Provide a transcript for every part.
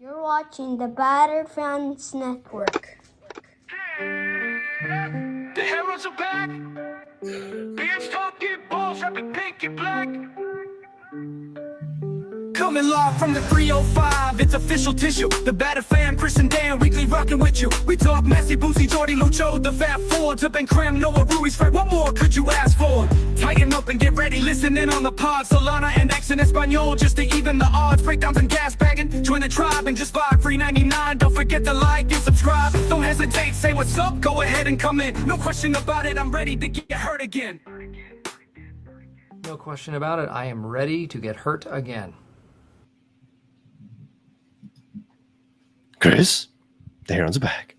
You're watching the Batter Fans Network. The heroes are back. Beards talking balls, rapping pink and black. Coming live from the 305, it's official tissue. The Batter Fan, Chris and Dan, weekly rocking with you. We talk Messi, Boosie, Jordy, Lucho, the Fat Four, to Ben Cram, Noah, Ruiz, Fred. What more could you ask for? Tighten up and get ready, listen in on the pod. Solana and X in Espanol, just to even the odds. Breakdowns and gas bagging, join the tribe and just vibe. $3.99, don't forget to like and subscribe. Don't hesitate, say what's up, go ahead and come in. No question about it, I'm ready to get hurt again. No question about it, I am ready to get hurt again. Chris, the Herons are back.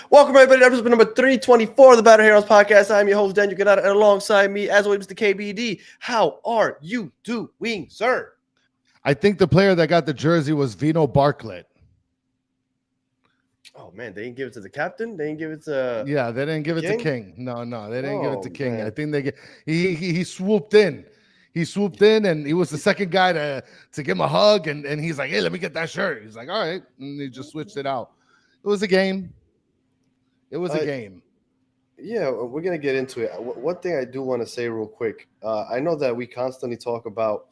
Welcome, everybody, to episode number 324 of the Batter Herons podcast. I'm your host, Daniel Granada, and alongside me, as always, Mr. KBD. How are you doing, sir? I think the player that got the jersey was Vino Bartlett. Oh, man, they didn't give it to the captain? They didn't give it to... Yeah, they didn't give it King? to King. No, they didn't give it to King. Man. I think they he swooped in. He swooped in, and he was the second guy to give him a hug, and he's like, hey, let me get that shirt. He's like, all right, and he just switched it out. It was a game. It was a game. Yeah, we're going to get into it. One thing I do want to say real quick, I know that we constantly talk about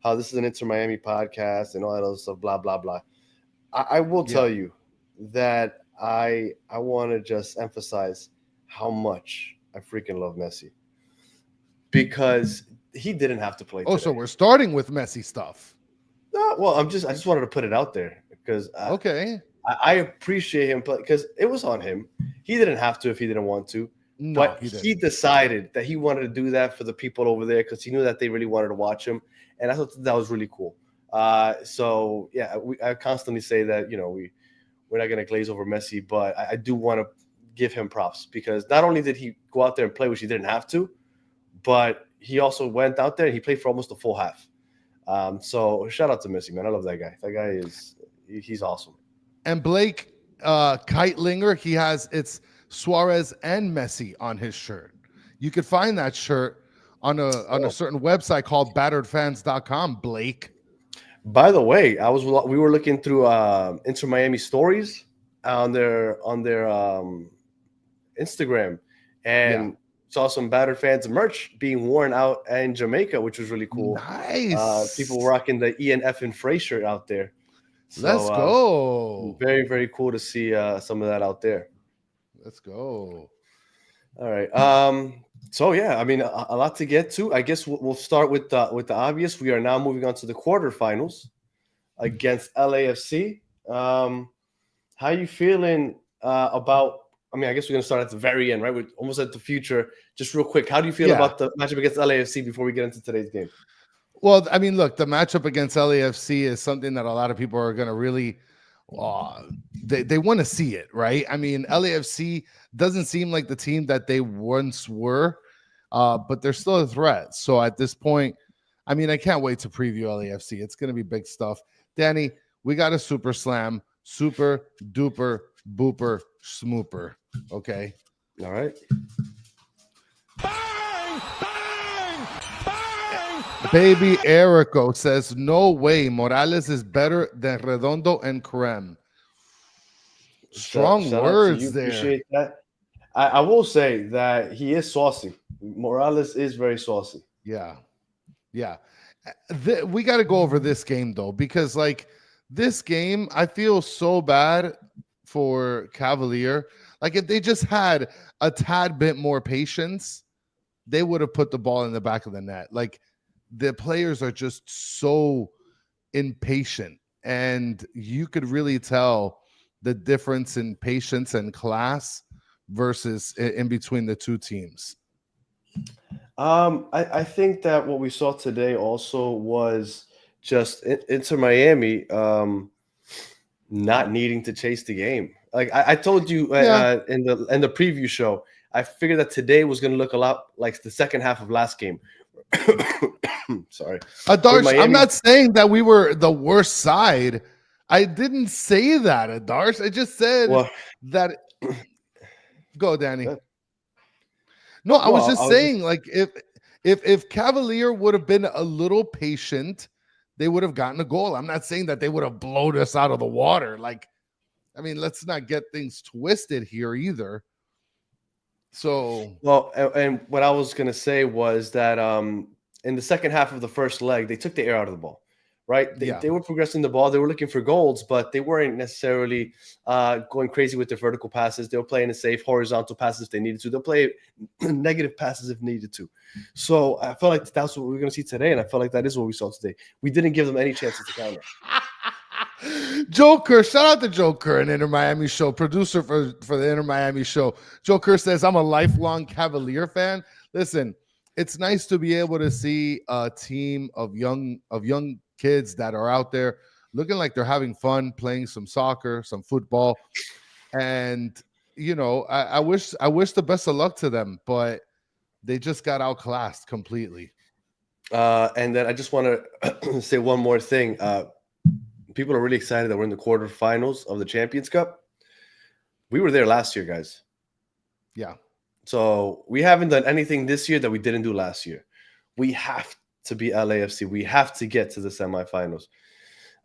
how this is an Inter Miami podcast and all that other stuff, blah, blah, blah. I will tell you that I want to just emphasize how much I freaking love Messi, because he didn't have to play today. Oh, so we're starting with Messi stuff. No, well, I just wanted to put it out there because Okay. I appreciate him because it was on him. He didn't have to if he didn't want to, No, but he didn't. he decided that he wanted to do that for the people over there because he knew that they really wanted to watch him, and I thought that was really cool. So yeah, I constantly say that we're not going to glaze over Messi, but I do want to give him props because not only did he go out there and play, which he didn't have to, but he also went out there and he played for almost a full half. So shout out to Messi, man. I love that guy. That guy he's awesome. And Blake Keitlinger, it's Suarez and Messi on his shirt. You could find that shirt on a certain website called batteredfans.com, Blake. By the way, we were looking through Inter Miami stories on their Instagram and saw some Battered Fans merch being worn out in Jamaica, which was really cool. Nice. People rocking the ENF and Frey shirt out there. So, Let's go. Very, very cool to see some of that out there. Let's go. All right. So yeah, I mean, a lot to get to. I guess we'll start with the obvious. We are now moving on to the quarterfinals against LAFC. How you feeling about? I mean, I guess we're gonna start at the very end, right? We're almost at the future. Just real quick, how do you feel about the matchup against LAFC before we get into today's game? Well, I mean, look, the matchup against LAFC is something that a lot of people are going to really they want to see it, right? I mean, LAFC doesn't seem like the team that they once were, but they're still a threat. So at this point, I mean, I can't wait to preview LAFC. It's going to be big stuff. Danny, we got a super slam, super duper booper smooper. Okay. All right. Bang! Bang! Bang! Baby Erico says, no way. Morales is better than Redondo and Creme. Strong Shout words out to you. there. Appreciate that. I will say that he is saucy. Morales is very saucy. Yeah. We got to go over this game, though, because like this game, I feel so bad for Cavalier. Like if they just had a tad bit more patience, they would have put the ball in the back of the net. Like the players are just so impatient, and you could really tell the difference in patience and class versus in between the two teams. I think that what we saw today also was just Inter Miami not needing to chase the game. Like I told you in the preview show, I figured that today was going to look a lot like the second half of last game. Sorry. Adarsh, I'm not saying that we were the worst side. I didn't say that, Adarsh. I just said that. Go, Danny. No, I was just saying, like, if Cavalier would have been a little patient, they would have gotten a goal. I'm not saying that they would have blown us out of the water. Like, I mean, let's not get things twisted here either. So, well, and what I was going to say was that in the second half of the first leg, they took the air out of the ball, right? They were progressing the ball. They were looking for goals, but they weren't necessarily going crazy with their vertical passes. They were playing it safe, horizontal passes if they needed to. They'll play negative passes if needed to. So I felt like that's what we're going to see today, and I felt like that is what we saw today. We didn't give them any chances to counter. Joker, shout out to Joker, an Inter Miami show producer for the Inter Miami show. Joker says, I'm a lifelong Cavalier fan. Listen, it's nice to be able to see a team of young kids that are out there looking like they're having fun, playing some soccer, some football. And, you know, I wish the best of luck to them, but they just got outclassed completely. And then I just want to say one more thing. People are really excited that we're in the quarterfinals of the Champions Cup. We were there last year, guys. Yeah. So we haven't done anything this year that we didn't do last year. We have to be LAFC. We have to get to the semifinals.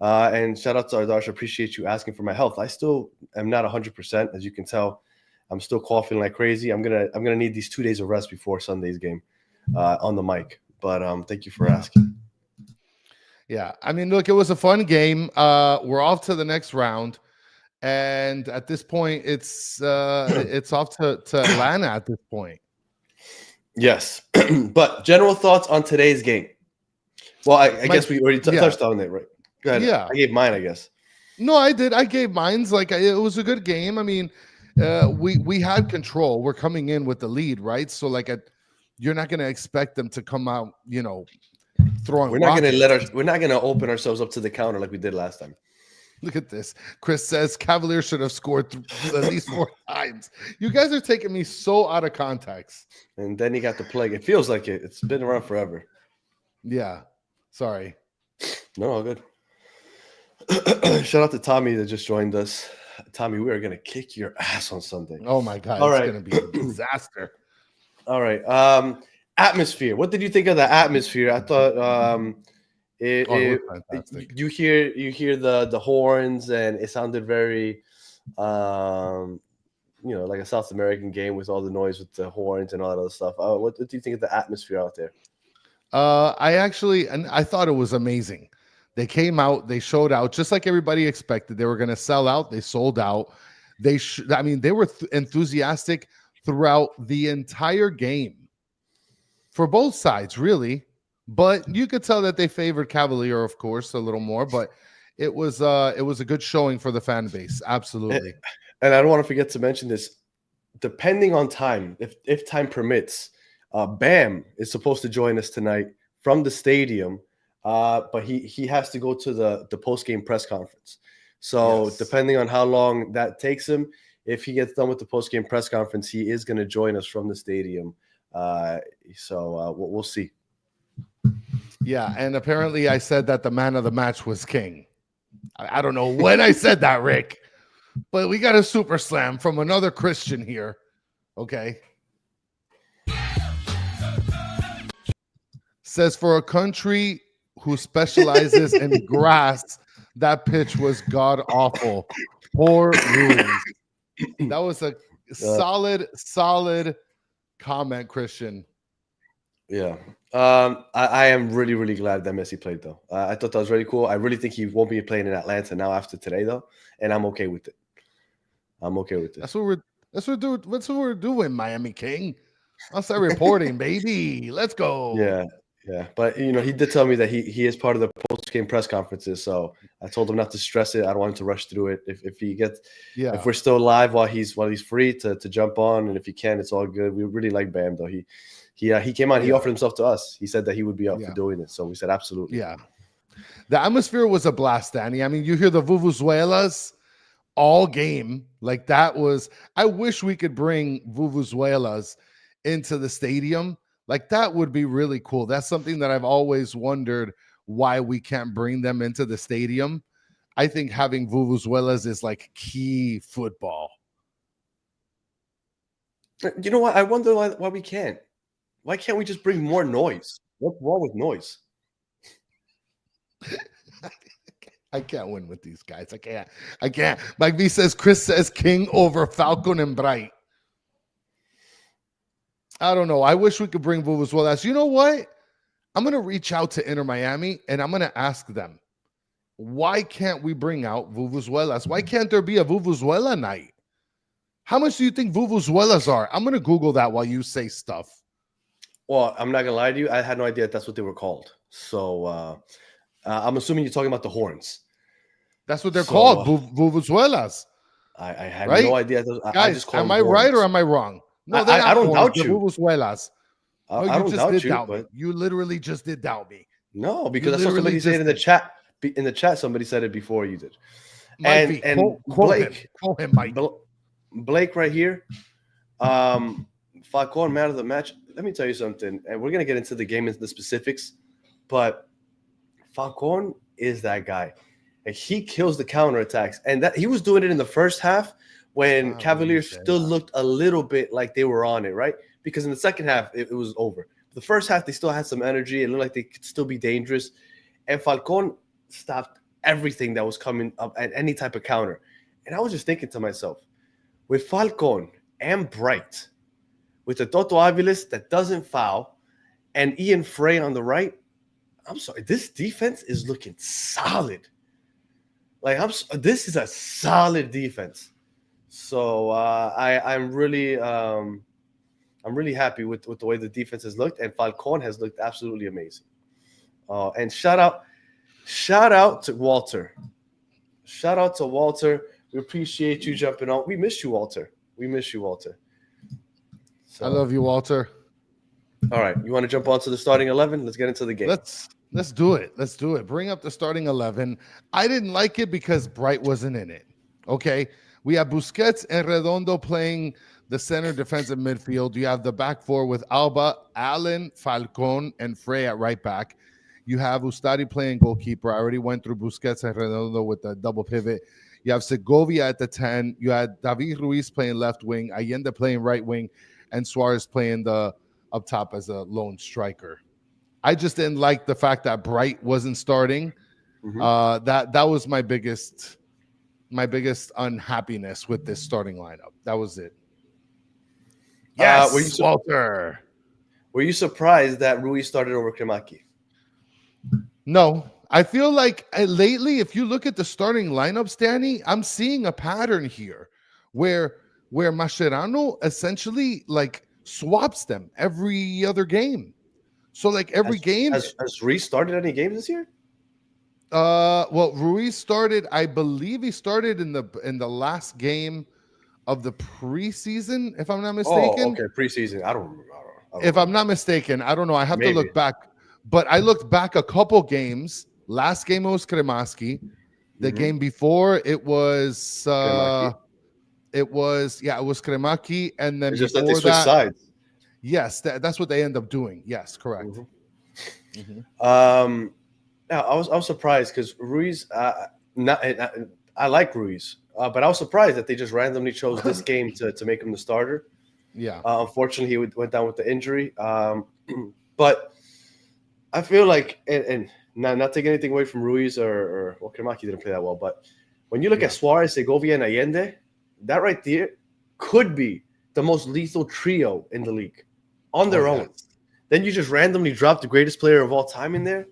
And shout out to Ardarsh. I appreciate you asking for my health. I still am not 100%, as you can tell. I'm still coughing like crazy. I'm gonna need these 2 days of rest before Sunday's game on the mic. But thank you for asking. Yeah, I mean, look, it was a fun game. We're off to the next round, and at this point, it's off to Atlanta at this point. Yes, but general thoughts on today's game. Well, I guess we already touched on it, right? Go ahead. Yeah, I gave mine, I guess. No, I did. I gave mines. Like, it was a good game. I mean, we had control. We're coming in with the lead, right? So, like, you're not going to expect them to come out, you know, throwing. We're not going to open ourselves up to the counter like we did last time. Look at this. Chris says Cavalier should have scored at least 4 times. You guys are taking me so out of context. And then he got the plague. It feels like it. It's been around forever. Yeah. Sorry. No, all good. Shout out to Tommy that just joined us. Tommy, we are going to kick your ass on Sunday. Oh, my God. All it's right. going to be a disaster. All right. Atmosphere. What did you think of the atmosphere? I thought you hear the horns, and it sounded very like a South American game with all the noise with the horns and all that other stuff. What do you think of the atmosphere out there? I thought it was amazing. They came out, they showed out just like everybody expected. They were going to sell out. They sold out. They were enthusiastic throughout the entire game for both sides, really. But you could tell that they favored Cavalier, of course, a little more. But it was a good showing for the fan base. Absolutely. And I don't want to forget to mention this. Depending on time, if time permits, Bam is supposed to join us tonight from the stadium. But he has to go to the post-game press conference. So yes. Depending on how long that takes him, if he gets done with the post-game press conference, he is going to join us from the stadium. So we'll see. Yeah, and apparently I said that the man of the match was King. I don't know when I said that, Rick, but we got a super slam from another Christian here. Okay. Says for a country who specializes in grass, that pitch was god awful. Poor Ruiz. That was a solid comment, Christian. Yeah. I am really, really glad that Messi played, though. I thought that was really cool. I really think he won't be playing in Atlanta now after today, though, and I'm okay with it. That's what we're doing, Miami King. I'll start reporting, baby. Let's go. Yeah, but he did tell me that he is part of the post-game press conferences, so I told him not to stress it. I don't want him to rush through it. If we're still live while he's free to jump on, and if he can, it's all good. We really like Bam, though. He came on. He offered himself to us. He said that he would be up for doing it, so we said absolutely. Yeah, the atmosphere was a blast, Danny. I mean, you hear the vuvuzelas all game. Like that was. I wish we could bring vuvuzelas into the stadium. Like that would be really cool. That's something that I've always wondered why we can't bring them into the stadium. I think having vuvuzelas is like key football. You know what? I wonder why we can't. Why can't we just bring more noise? What's wrong with noise? I can't win with these guys. I can't. Mike V says Chris says King over Falcon and Bright. I don't know. I wish we could bring Vuvuzuelas. You know what? I'm going to reach out to Inter Miami and I'm going to ask them, why can't we bring out Vuvuzuelas? Why can't there be a Vuvuzuela night? How much do you think Vuvuzuelas are? I'm going to Google that while you say stuff. Well, I'm not going to lie to you. I had no idea that's what they were called. So I'm assuming you're talking about the horns. That's what they're called, Vuvuzuelas. I had right? no idea. Guys, I just am I right or am I wrong? No, I don't doubt you. Vuvuzuelas. I don't doubt you, but you literally just did doubt me. No, because that's what somebody said in the chat. In the chat, somebody said it before you did. Mike, and Blake, call him Mike. Blake right here. Falcon, man of the match. Let me tell you something, and we're gonna get into the game and the specifics, but Falcon is that guy. And he kills the counterattacks. And that he was doing it in the first half when Cavalier still looked a little bit like they were on it, right? Because in the second half, it was over. The first half, they still had some energy. It looked like they could still be dangerous. And Falcon stopped everything that was coming up at any type of counter. And I was just thinking to myself, with Falcon and Bright, with the Toto Aviles that doesn't foul, and Ian Frey on the right, I'm sorry, this defense is looking solid. Like this is a solid defense. So I'm really happy with the way the defense has looked, and Falcon has looked absolutely amazing. And shout out to Walter. Shout out to Walter. We appreciate you jumping on. We miss you, Walter. So, I love you, Walter. All right, you want to jump onto the starting 11? Let's get into the game. Let's do it. Let's do it. Bring up the starting 11. I didn't like it because Bright wasn't in it. Okay. We have Busquets and Redondo playing the center defensive midfield. You have the back four with Alba, Allen, Falcon, and Frey at right back. You have Ustari playing goalkeeper. I already went through Busquets and Redondo with the double pivot. You have Segovia at the 10. You had David Ruiz playing left wing, Allende playing right wing, and Suarez playing the up top as a lone striker. I just didn't like the fact that Bright wasn't starting. Mm-hmm. That was my biggest unhappiness with this starting lineup. That was it. Yes, Walter. Were you surprised that Ruiz started over Kremaki? No. I feel like lately, if you look at the starting lineups, Danny, I'm seeing a pattern here where Mascherano essentially like swaps them every other game. So like every game. Has Ruiz started any games this year? Well, Ruiz started, I believe he started in the last game of the preseason, if I'm not mistaken. Oh, okay, preseason. I don't remember. If I'm not mistaken, I don't know. I have to look back. But I looked back a couple games. Last game it was Kremaski. The game before it was Kremaki, and then it's just before that they switched sides. Yes, that's what they end up doing. Yes, correct. Now I was surprised because Ruiz. I like Ruiz, but I was surprised that they just randomly chose this game to make him the starter. Yeah. Unfortunately, he went down with the injury. But I feel like, and not taking anything away from Ruiz or Kremaki didn't play that well, but when you look at Suarez, Segovia, and Allende, that right there could be the most lethal trio in the league on their own. Then you just randomly drop the greatest player of all time in there.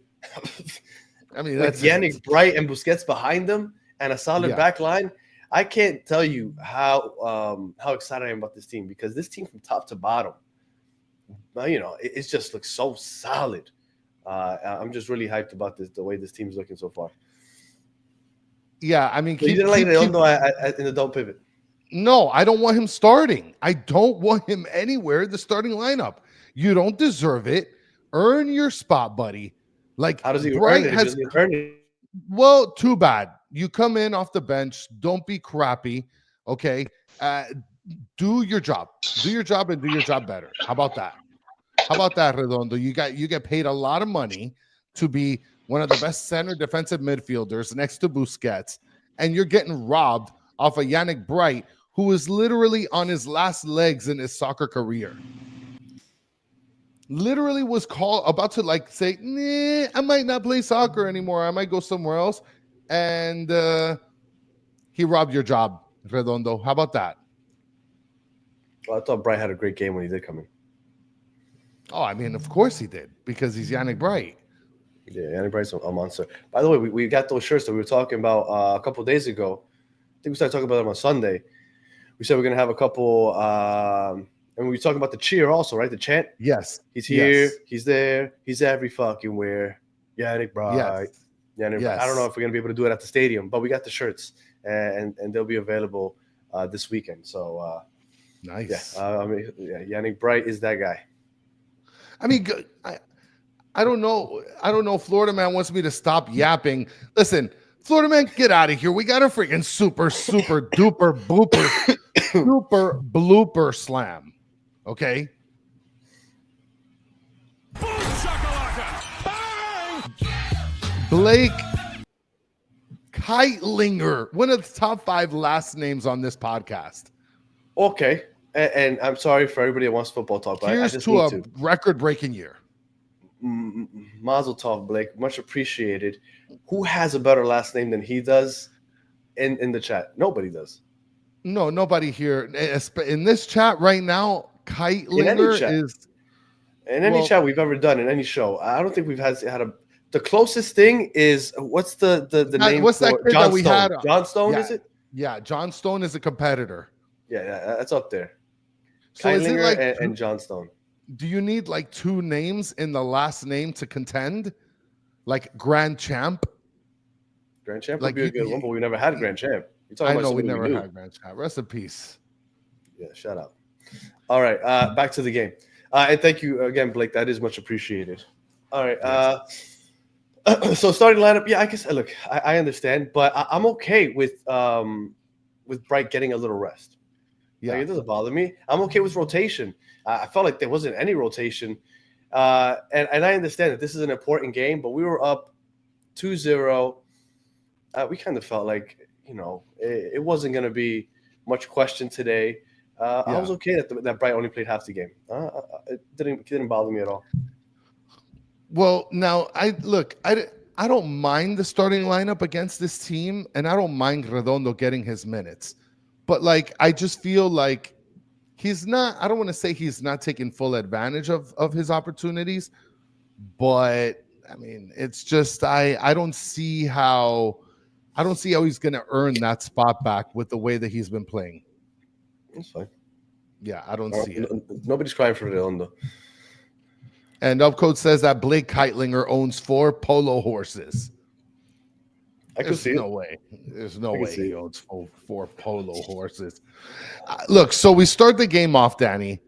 I mean, that's Yannick Bright and Busquets behind them and a solid back line. I can't tell you how excited I am about this team, because this team from top to bottom, it just looks so solid. I'm just really hyped about the way this team's looking so far. Yeah, I mean, you didn't like Redondo in the double pivot. No, I don't want him starting. I don't want him anywhere in the starting lineup. You don't deserve it. Earn your spot, buddy. Like, how does he earn it? Well, too bad. You come in off the bench. Don't be crappy. Okay. Do your job. Do your job and do your job better. How about that? Redondo? You get paid a lot of money to be one of the best center defensive midfielders next to Busquets, and you're getting robbed off of Yannick Bright, who is literally on his last legs in his soccer career. literally was about to like say, nah, I might not play soccer anymore. I might go somewhere else. And he robbed your job, Redondo. How about that? Well, I thought Bright had a great game when he did come in. Oh, I mean, of course he did, because he's Yannick Bright. Yeah, Yannick Bright's a monster. By the way, we got those shirts that we were talking about a couple of days ago. I think we started talking about them on Sunday. We said we're going to have a couple, and we were talking about the cheer also, right? The chant. Yes. He's here. Yes. He's there. He's every fucking where. Yannick Bright. Yes. Yannick Yes. Bright. I don't know if we're going to be able to do it at the stadium, but we got the shirts, and they'll be available this weekend. So, nice. Yannick Bright is that guy. I mean, I don't know. I don't know. Florida man wants me to stop yapping. Listen, Florida man, get out of here. We got a freaking super duper blooper slam. Okay. Blake Keitlinger, one of the top 5 last names on this podcast. Okay. And I'm sorry for everybody that wants football talk, but Here's I just to need a to. record-breaking year. Mazel tov, Blake. Much appreciated. Who has a better last name than he does in the chat? Nobody does. No, nobody here. In this chat right now, Keitlinger is... In any chat we've ever done, in any show, I don't think we've had a... The closest thing is, what's the name? What's that kid that we had? John Stone, yeah, is it? Yeah, John Stone is a competitor. Yeah, that's up there. So is it like and John Stone. Do you need like 2 names in the last name to contend? Like Grand Champ? Grand Champ would be a good one, but we never had Grand Champ. I know we never had Grand Champ. Rest in peace. Yeah, shut up. All right, back to the game. And thank you again, Blake. That is much appreciated. All right. So starting lineup, yeah, I guess. Look, I understand, but I'm okay with Bright getting a little rest. Yeah, like, it doesn't bother me. I'm okay with rotation. I felt like there wasn't any rotation, and I understand that this is an important game, but we were up 2-0. We kind of felt like it wasn't going to be much question today. I was okay that Bright only played half the game. It didn't bother me at all. Well, now I don't mind the starting lineup against this team, and I don't mind Redondo getting his minutes. But like I just feel like he's not, I don't want to say he's not taking full advantage of his opportunities, but I mean, it's just I don't see how he's gonna earn that spot back with the way that he's been playing. That's fine. Yeah, I don't see it. Nobody's crying for Redondo. And Upcode says that Blake Keitlinger owns 4 polo horses. There's no way he owns 4 polo horses. Look, so we start the game off, Danny.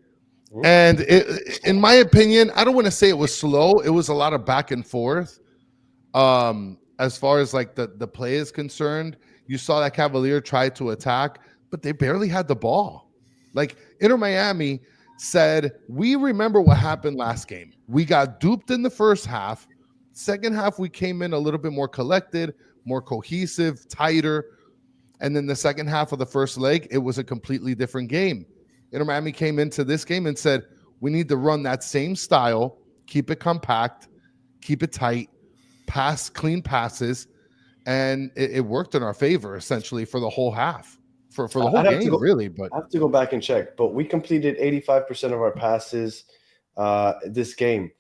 And in my opinion, I don't want to say it was slow. It was a lot of back and forth. As far as like the play is concerned, you saw that Cavalier tried to attack, but they barely had the ball. Like Inter Miami said, we remember what happened last game. We got duped in the first half. Second half, we came in a little bit more collected, more cohesive, tighter. And then the second half of the first leg, it was a completely different game. Inter Miami came into this game and said, we need to run that same style, keep it compact, keep it tight, pass clean passes. And it worked in our favor, essentially, for the whole half. For the whole game, really. But I have to go back and check. But we completed 85% of our passes this game.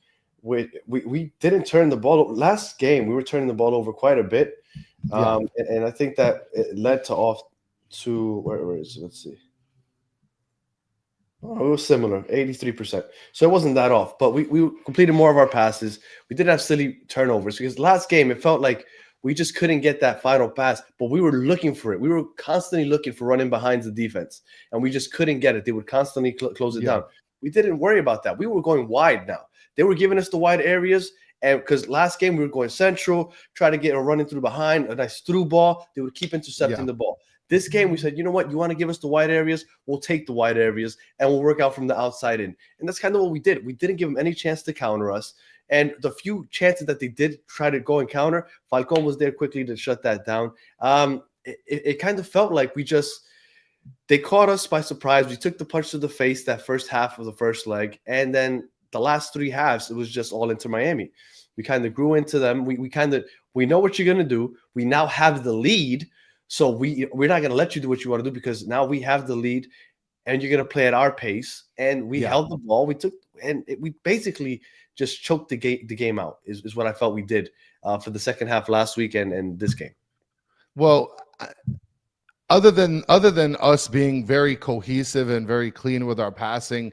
We didn't turn the ball. Last game, we were turning the ball over quite a bit. And I think that it led to where is it? Let's see. Oh, it was similar, 83%. So it wasn't that off. But we completed more of our passes. We did have silly turnovers because last game, it felt like we just couldn't get that final pass, but we were looking for it. We were constantly looking for running behind the defense, and we just couldn't get it. They would constantly close it down. We didn't worry about that. We were going wide now. They were giving us the wide areas, and because last game we were going central, trying to get a running through behind, a nice through ball. They would keep intercepting the ball. This game, we said, you know what? You want to give us the wide areas? We'll take the wide areas, and we'll work out from the outside in. And that's kind of what we did. We didn't give them any chance to counter us. And the few chances that they did try to go and counter, Falcon was there quickly to shut that down. It kind of felt like they caught us by surprise. We took the punch to the face that first half of the first leg, and then the last 3 halves, it was just all Inter Miami. We kind of grew into them. We know what you're gonna do. We now have the lead, so we're not gonna let you do what you want to do because now we have the lead, and you're gonna play at our pace. And we held the ball. We basically just choked the game out. Is what I felt we did for the second half last week and this game. Well, other than us being very cohesive and very clean with our passing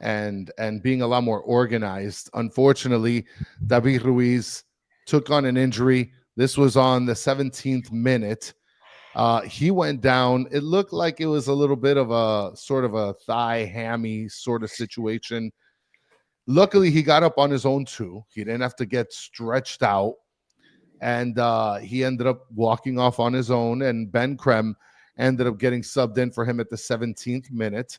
and being a lot more organized, unfortunately, David Ruiz took on an injury. This was on the 17th minute. He went down. It looked like it was a little bit of a sort of a thigh hammy sort of situation. Luckily, he got up on his own too. He didn't have to get stretched out. And he ended up walking off on his own. And Ben Krem ended up getting subbed in for him at the 17th minute.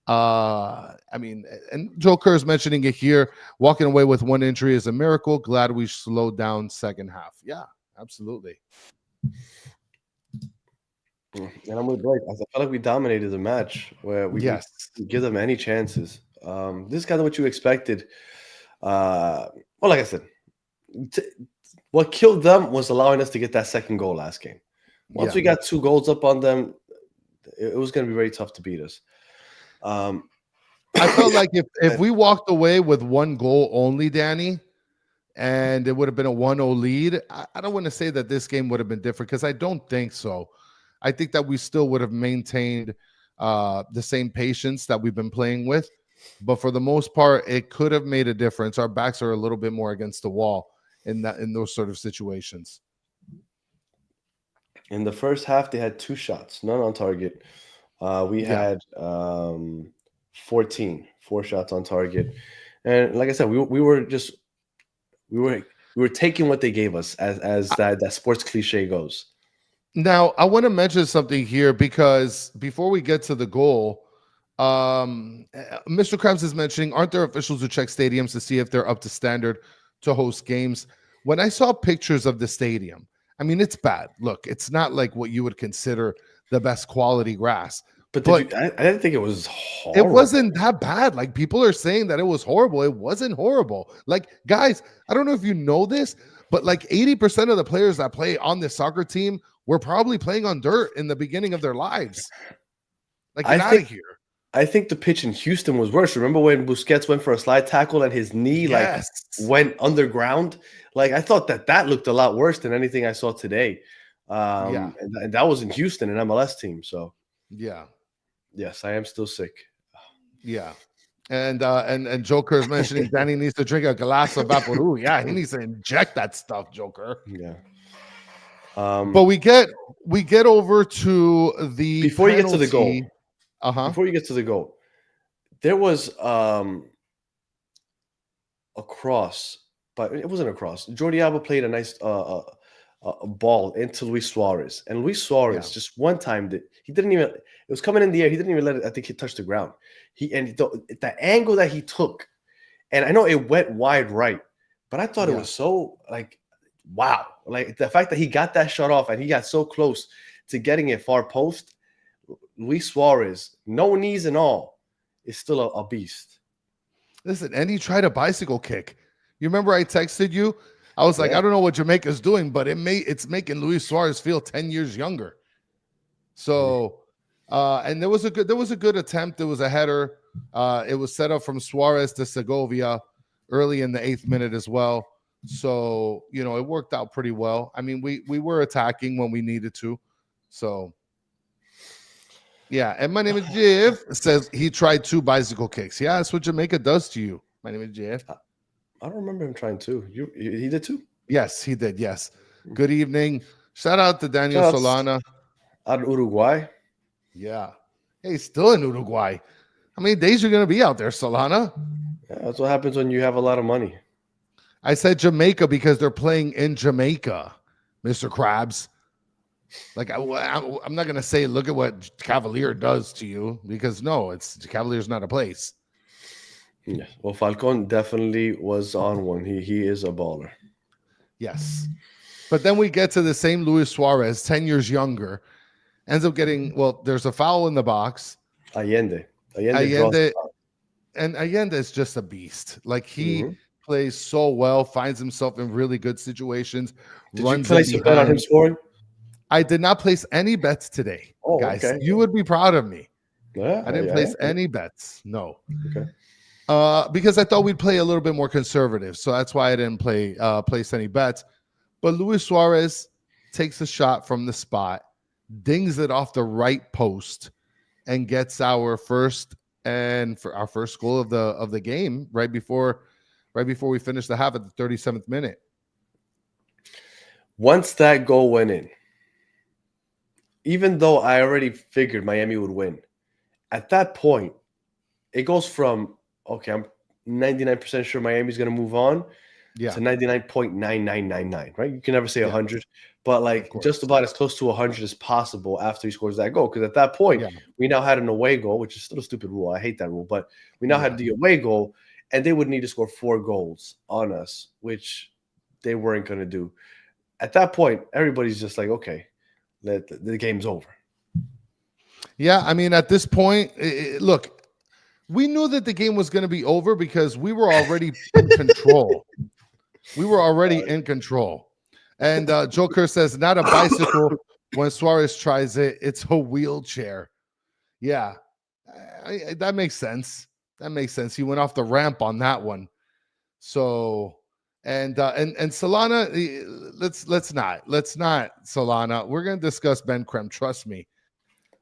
I mean, and Joker is mentioning it here. Walking away with 1 injury is a miracle. Glad we slowed down second half. Yeah, absolutely. And I'm with Blake. I felt like we dominated the match where we didn't give them any chances. This is kind of what you expected. Well, like I said, what killed them was allowing us to get that second goal last game. Once we got 2 goals up on them, it was going to be very tough to beat us. I felt like if we walked away with 1 goal only, Danny, and it would have been a 1-0 lead, I don't want to say that this game would have been different because I don't think so. I think that we still would have maintained the same patience that we've been playing with. But for the most part, it could have made a difference. Our backs are a little bit more against the wall in those sort of situations. In the first half, they had 2 shots, none on target. We had 4 shots on target, and like I said, we were taking what they gave us, as that sports cliche goes. Now, I want to mention something here because before we get to the goal, Mr. Krabs is mentioning, aren't there officials who check stadiums to see if they're up to standard to host games? When I saw pictures of the stadium, I mean, it's bad. Look, it's not like what you would consider the best quality grass. But I didn't think it was horrible. It wasn't that bad. Like, people are saying that it was horrible. It wasn't horrible. Like, guys, I don't know if you know this, but like 80% of the players that play on this soccer team were probably playing on dirt in the beginning of their lives. Like, get out of here. I think the pitch in Houston was worse. Remember when Busquets went for a slide tackle and his knee went underground? Like, I thought that looked a lot worse than anything I saw today. And that was in Houston, an MLS team. So yes, I am still sick. Yeah. And Joker is mentioning Danny needs to drink a glass of Vaporub. Yeah, he needs to inject that stuff, Joker. Yeah. But we get over to the before you get to the goal. Before you get to the goal, there was a cross, but it wasn't a cross. Jordi Alba played a nice a ball into Luis Suarez, and Luis Suarez just one time he didn't even. It was coming in the air. He didn't even let it. I think he touched the ground. The angle that he took, and I know it went wide right, but I thought it was so like wow, like the fact that he got that shot off and he got so close to getting it far post. Luis Suarez, no knees and all, is still a beast. Listen, and he tried a bicycle kick. You remember I texted you? I was like, I don't know what Jamaica's doing, but it's making Luis Suarez feel 10 years younger. So, and there was a good attempt. It was a header. It was set up from Suarez to Segovia early in the 8th minute as well. So, it worked out pretty well. I mean, we were attacking when we needed to. So, yeah. And my name is Jeff says he tried 2 bicycle kicks. Yeah, that's what Jamaica does to you. My name is Jeff. I don't remember him trying 2. He did 2? Yes, he did. Yes. Good evening. Shout out to Daniel Solana. Out of Uruguay. Yeah. Hey, he's still in Uruguay. How many days are you going to be out there, Solana? Yeah, that's what happens when you have a lot of money. I said Jamaica because they're playing in Jamaica, Mr. Krabs. Like, I'm not going to say, look at what Cavalier does to you, because no, Cavalier's not a place. Yeah. Well, Falcon definitely was on one. He is a baller. Yes. But then we get to the same Luis Suarez, 10 years younger, ends up getting, there's a foul in the box. Allende. and Allende is just a beast. Like he plays so well, finds himself in really good situations. Did you place a bet on him scoring? I did not place any bets today, guys. Okay. You would be proud of me. Yeah, I didn't place any bets. No. Okay. Because I thought we'd play a little bit more conservative, so that's why I didn't place any bets. But Luis Suarez takes a shot from the spot, dings it off the right post, and gets our first goal of the game right before we finish the half at the 37th minute. Once that goal went in, even though I already figured Miami would win, at that point, it goes from, okay, I'm 99% sure Miami's going to move on to 99.9999, right? You can never say 100, but like just about as close to 100 as possible after he scores that goal. Because at that point, we now had an away goal, which is still a stupid rule. I hate that rule, but we now had the away goal, and they would need to score 4 goals on us, which they weren't going to do. At that point, everybody's just like, okay, the game's over. Yeah, I mean, at this point, look, we knew that the game was going to be over because we were already in control. We were already in control. And Joker says, not a bicycle when Suarez tries it. It's a wheelchair. Yeah, that makes sense. That makes sense. He went off the ramp on that one. So, and Solana, let's not Solana. We're going to discuss Ben Krem. Trust me.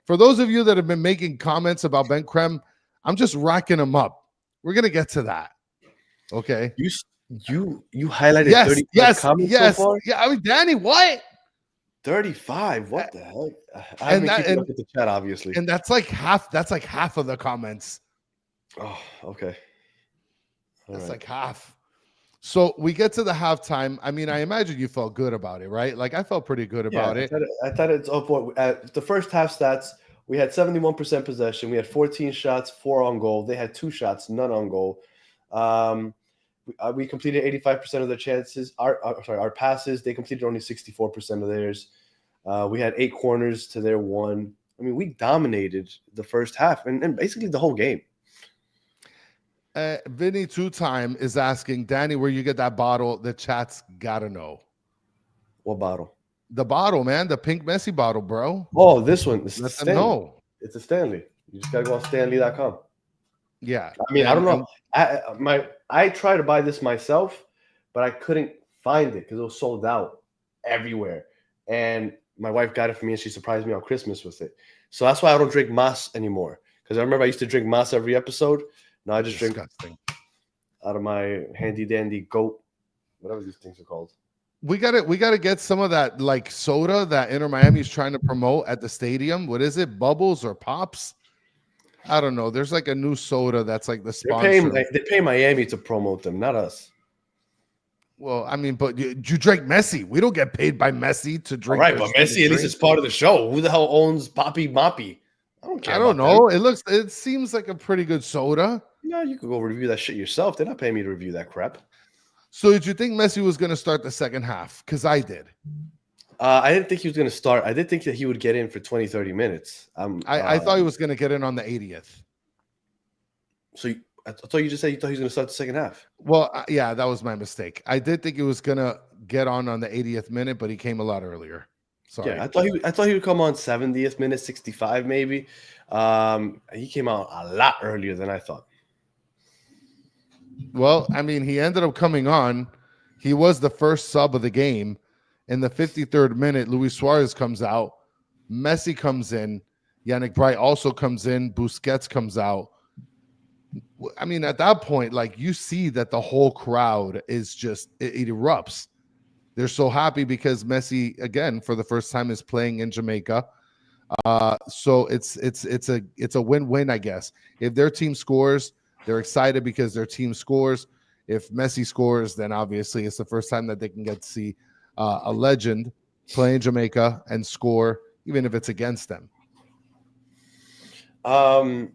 For those of you that have been making comments about Ben Krem, I'm just racking them up. We're going to get to that. Okay. You highlighted 35 comments so far? Yeah, I mean, Danny, what? 35? What the hell? I haven't keeping up with the chat, obviously. And that's like half of the comments. Oh, okay. That's like half. So we get to the halftime. I mean, I imagine you felt good about it, right? Like I felt pretty good about it. I thought it's up. At the first half stats, we had 71% possession. We had 14 shots, 4 on goal. They had 2 shots, none on goal. We completed 85% of their chances. Our passes, they completed only 64% of theirs. We had 8 corners to their 1. I mean, we dominated the first half and basically the whole game. Vinny 2-time is asking, Danny, where you get that bottle? The chat's gotta know. What bottle? The bottle, man. The pink Messi bottle, bro. Oh, this one. Let them know. It's a Stanley. You just gotta go on Stanley.com. Yeah. I mean, I don't know. I tried to buy this myself, but I couldn't find it because it was sold out everywhere. And my wife got it for me, and she surprised me on Christmas with it. So that's why I don't drink Mas anymore. Because I remember I used to drink Mas every episode. Now I just drink out of my handy dandy goat, whatever these things are called. We gotta get some of that like soda that Inter Miami is trying to promote at the stadium. What is it? Bubbles or Pops? I don't know. There's like a new soda that's like the sponsor. They pay Miami to promote them, not us. Well, I mean, but you drink Messi. We don't get paid by Messi to drink. All right, but Messi at least is part of the show. Who the hell owns Poppy Moppy? I don't care. I don't know. It seems like a pretty good soda. Yeah, you could go review that shit yourself. They're not paying me to review that crap. So did you think Messi was going to start the second half? Because I did. I didn't think he was going to start. I did think that he would get in for 20, 30 minutes. I thought he was going to get in on the 80th. So I thought you just said you thought he was going to start the second half. Well, yeah, that was my mistake. I did think he was going to get on the 80th minute, but he came a lot earlier. Sorry. Yeah, I thought he would come on 70th minute, 65 maybe. He came out a lot earlier than I thought. Well, I mean, he ended up coming on. He was the first sub of the game. In the 53rd minute, Luis Suarez comes out. Messi comes in. Yannick Bright also comes in. Busquets comes out. I mean, at that point, like you see that the whole crowd is just it erupts. They're so happy because Messi, again, for the first time, is playing in Jamaica. So it's a win-win, I guess. If their team scores, they're excited because their team scores. If Messi scores, then obviously it's the first time that they can get to see a legend play in Jamaica and score, even if it's against them. Were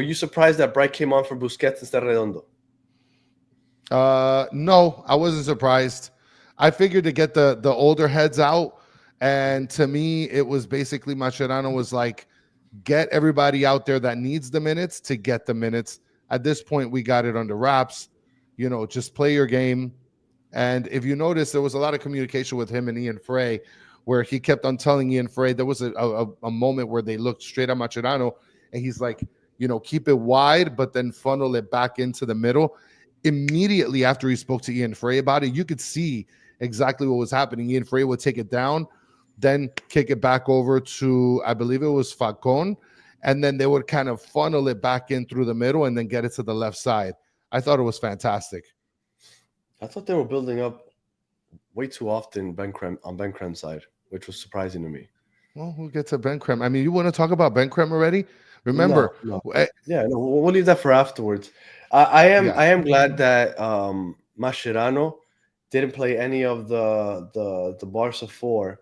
you surprised that Bright came on for Busquets instead of Redondo? No, I wasn't surprised. I figured to get the older heads out, and to me, it was basically Mascherano was like, get everybody out there that needs the minutes to get the minutes. at this point, we got it under wraps. Just play your game. And if you notice, there was a lot of communication with him and Ian Frey, where he kept on telling Ian Frey. There was a moment where they looked straight at Mascherano, and he's like, keep it wide, but then funnel it back into the middle. Immediately after he spoke to Ian Frey about it, you could see exactly what was happening. Ian Frey would take it down, then kick it back over to, I believe it was Falcon, and then they would kind of funnel it back in through the middle and then get it to the left side. I thought it was fantastic. I thought they were building up way too often on Ben Krem's side, which was surprising to me. Well, we'll get to Ben Krem. I mean, you want to talk about Ben Krem already? Remember, no. We'll leave that for afterwards. I am glad that Mascherano didn't play any of the Barca 4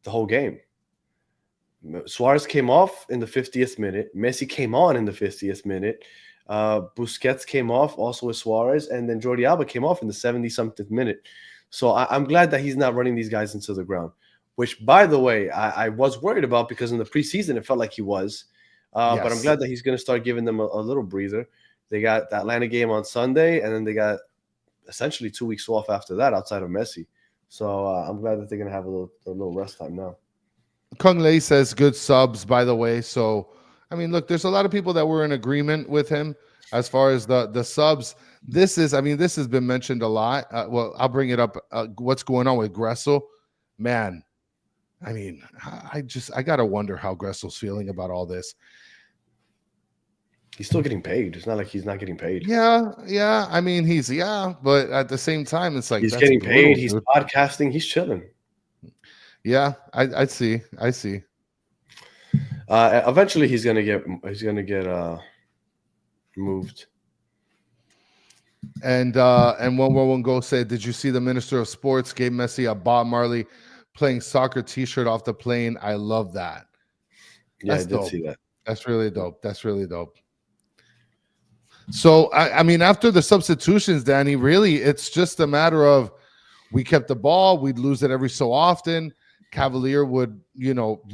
the whole game. Suarez came off in the 50th minute. Messi came on in the 50th minute. Busquets came off also with Suarez, and then Jordi Alba came off in the 70-something minute. So I'm glad that he's not running these guys into the ground, which, by the way, I was worried about because in the preseason it felt like he was. Yes. But I'm glad that he's going to start giving them a little breather. They got the Atlanta game on Sunday, and then they got essentially 2 weeks off after that outside of Messi. So I'm glad that they're going to have a little rest time now. Kung Lei says good subs, by the way. So, I mean, look, there's a lot of people that were in agreement with him as far as the subs. This has been mentioned a lot. Well, I'll bring it up. What's going on with Gressel? Man, I mean, I got to wonder how Gressel's feeling about all this. He's still getting paid. It's not like he's not getting paid. Yeah. I mean, but at the same time, it's like he's getting paid. He's podcasting. He's chilling. Yeah, I see. Eventually, he's gonna get moved. And 111 Go said, "Did you see the Minister of Sports gave Messi a Bob Marley playing soccer T-shirt off the plane? I love that." Yeah, I did see that. That's really dope. So I mean, after the substitutions, Danny, really, it's just a matter of we kept the ball. We'd lose it every so often. Cavalier would,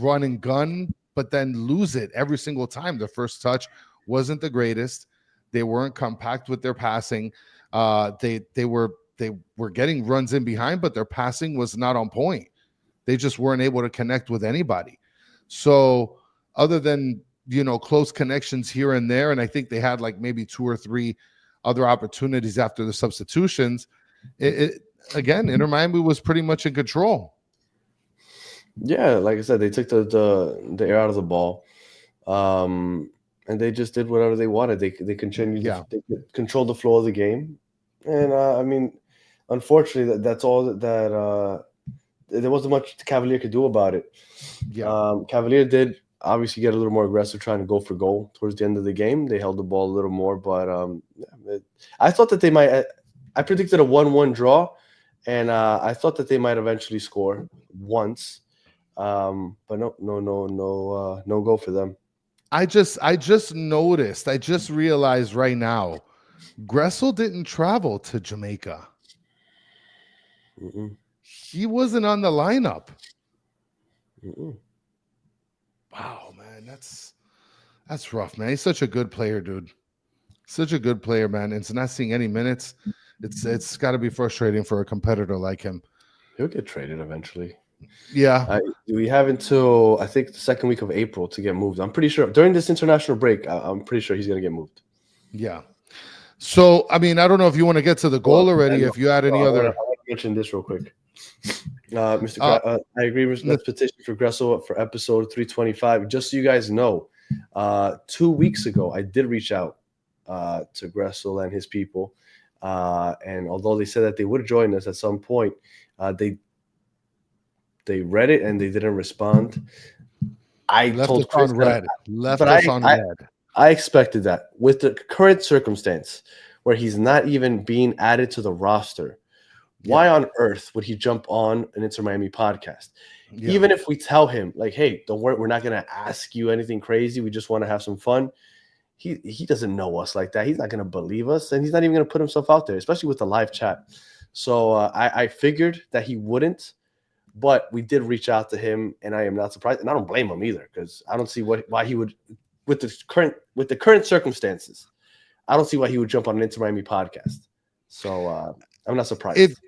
run and gun, but then lose it every single time. The first touch wasn't the greatest. They weren't compact with their passing. They were getting runs in behind, but their passing was not on point. They just weren't able to connect with anybody. So other than, close connections here and there, and I think they had like maybe 2 or 3 other opportunities after the substitutions, again, Inter Miami was pretty much in control. Yeah, like I said, they took the air out of the ball, and they just did whatever they wanted. They continued. Yeah. They controlled the flow of the game, and I mean, unfortunately, that's all that there wasn't much Cavalier could do about it. Yeah, Cavalier did obviously get a little more aggressive, trying to go for goal towards the end of the game. They held the ball a little more, but I thought that they might. I predicted a 1-1 draw, and I thought that they might eventually score once. But no go for them. I just noticed, I just realized right now, Gressel didn't travel to Jamaica. Mm-mm. He wasn't on the lineup. Mm-mm. Wow, man, that's rough, man. He's such a good player, dude. Such a good player, man. It's not seeing any minutes. It's got to be frustrating for a competitor like him. He'll get traded eventually. Yeah. We have until, I think, the second week of April to get moved. I'm pretty sure during this international break, I'm pretty sure he's going to get moved. Yeah. So, I mean, I don't know if you want to get to the goal already, if you had any other. I want to mention this real quick. I agree with let's petition for Gressel for episode 325. Just so you guys know, 2 weeks ago, I did reach out to Gressel and his people. And although they said that they would join us at some point, they read it and they didn't respond. I told Chris red. I expected that with the current circumstance where he's not even being added to the roster. Yeah. Why on earth would he jump on an Inter Miami podcast? Yeah. Even if we tell him, like, hey, don't worry, we're not going to ask you anything crazy. We just want to have some fun. He doesn't know us like that. He's not going to believe us, and he's not even going to put himself out there, especially with the live chat. So I figured that he wouldn't. But we did reach out to him, and I am not surprised, and I don't blame him either, because I don't see why he would, with the current circumstances. I don't see why he would jump on an Inter Miami podcast. So I'm not surprised.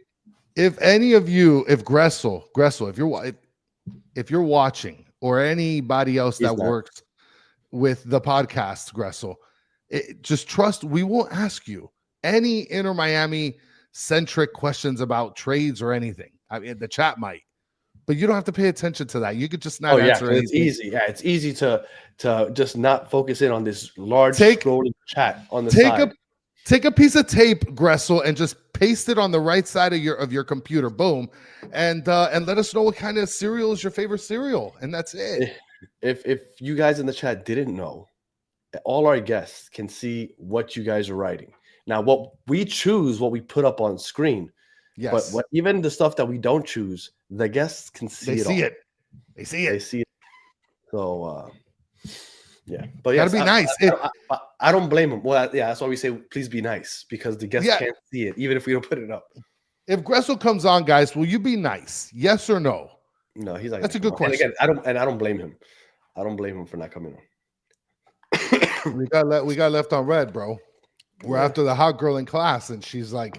If any of you, if Gressel, if you're watching, or anybody else that works with the podcast, Gressel, just trust, we won't ask you any Inter Miami centric questions about trades or anything. I mean, the chat might, but you don't have to pay attention to that. You could just not answer anything. It's easy. Yeah, it's easy to just not focus in on this large scrolling chat on the side. Take a piece of tape, Gressel, and just paste it on the right side of your computer. Boom, and let us know what kind of cereal is your favorite cereal, and that's it. If you guys in the chat didn't know, all our guests can see what you guys are writing. Now, what we choose, what we put up on screen. Yes. But even the stuff that we don't choose, the guests can see it. They see it. So. Yeah, but gotta be nice. I don't blame him. Well, yeah, that's why we say please be nice, because the guests can't see it, even if we don't put it up. If Gressel comes on, guys, will you be nice? Yes or no? No, he's like, that's a good question. And again, I don't blame him. I don't blame him for not coming on. we got left on red, bro. We're after the hot girl in class, and she's like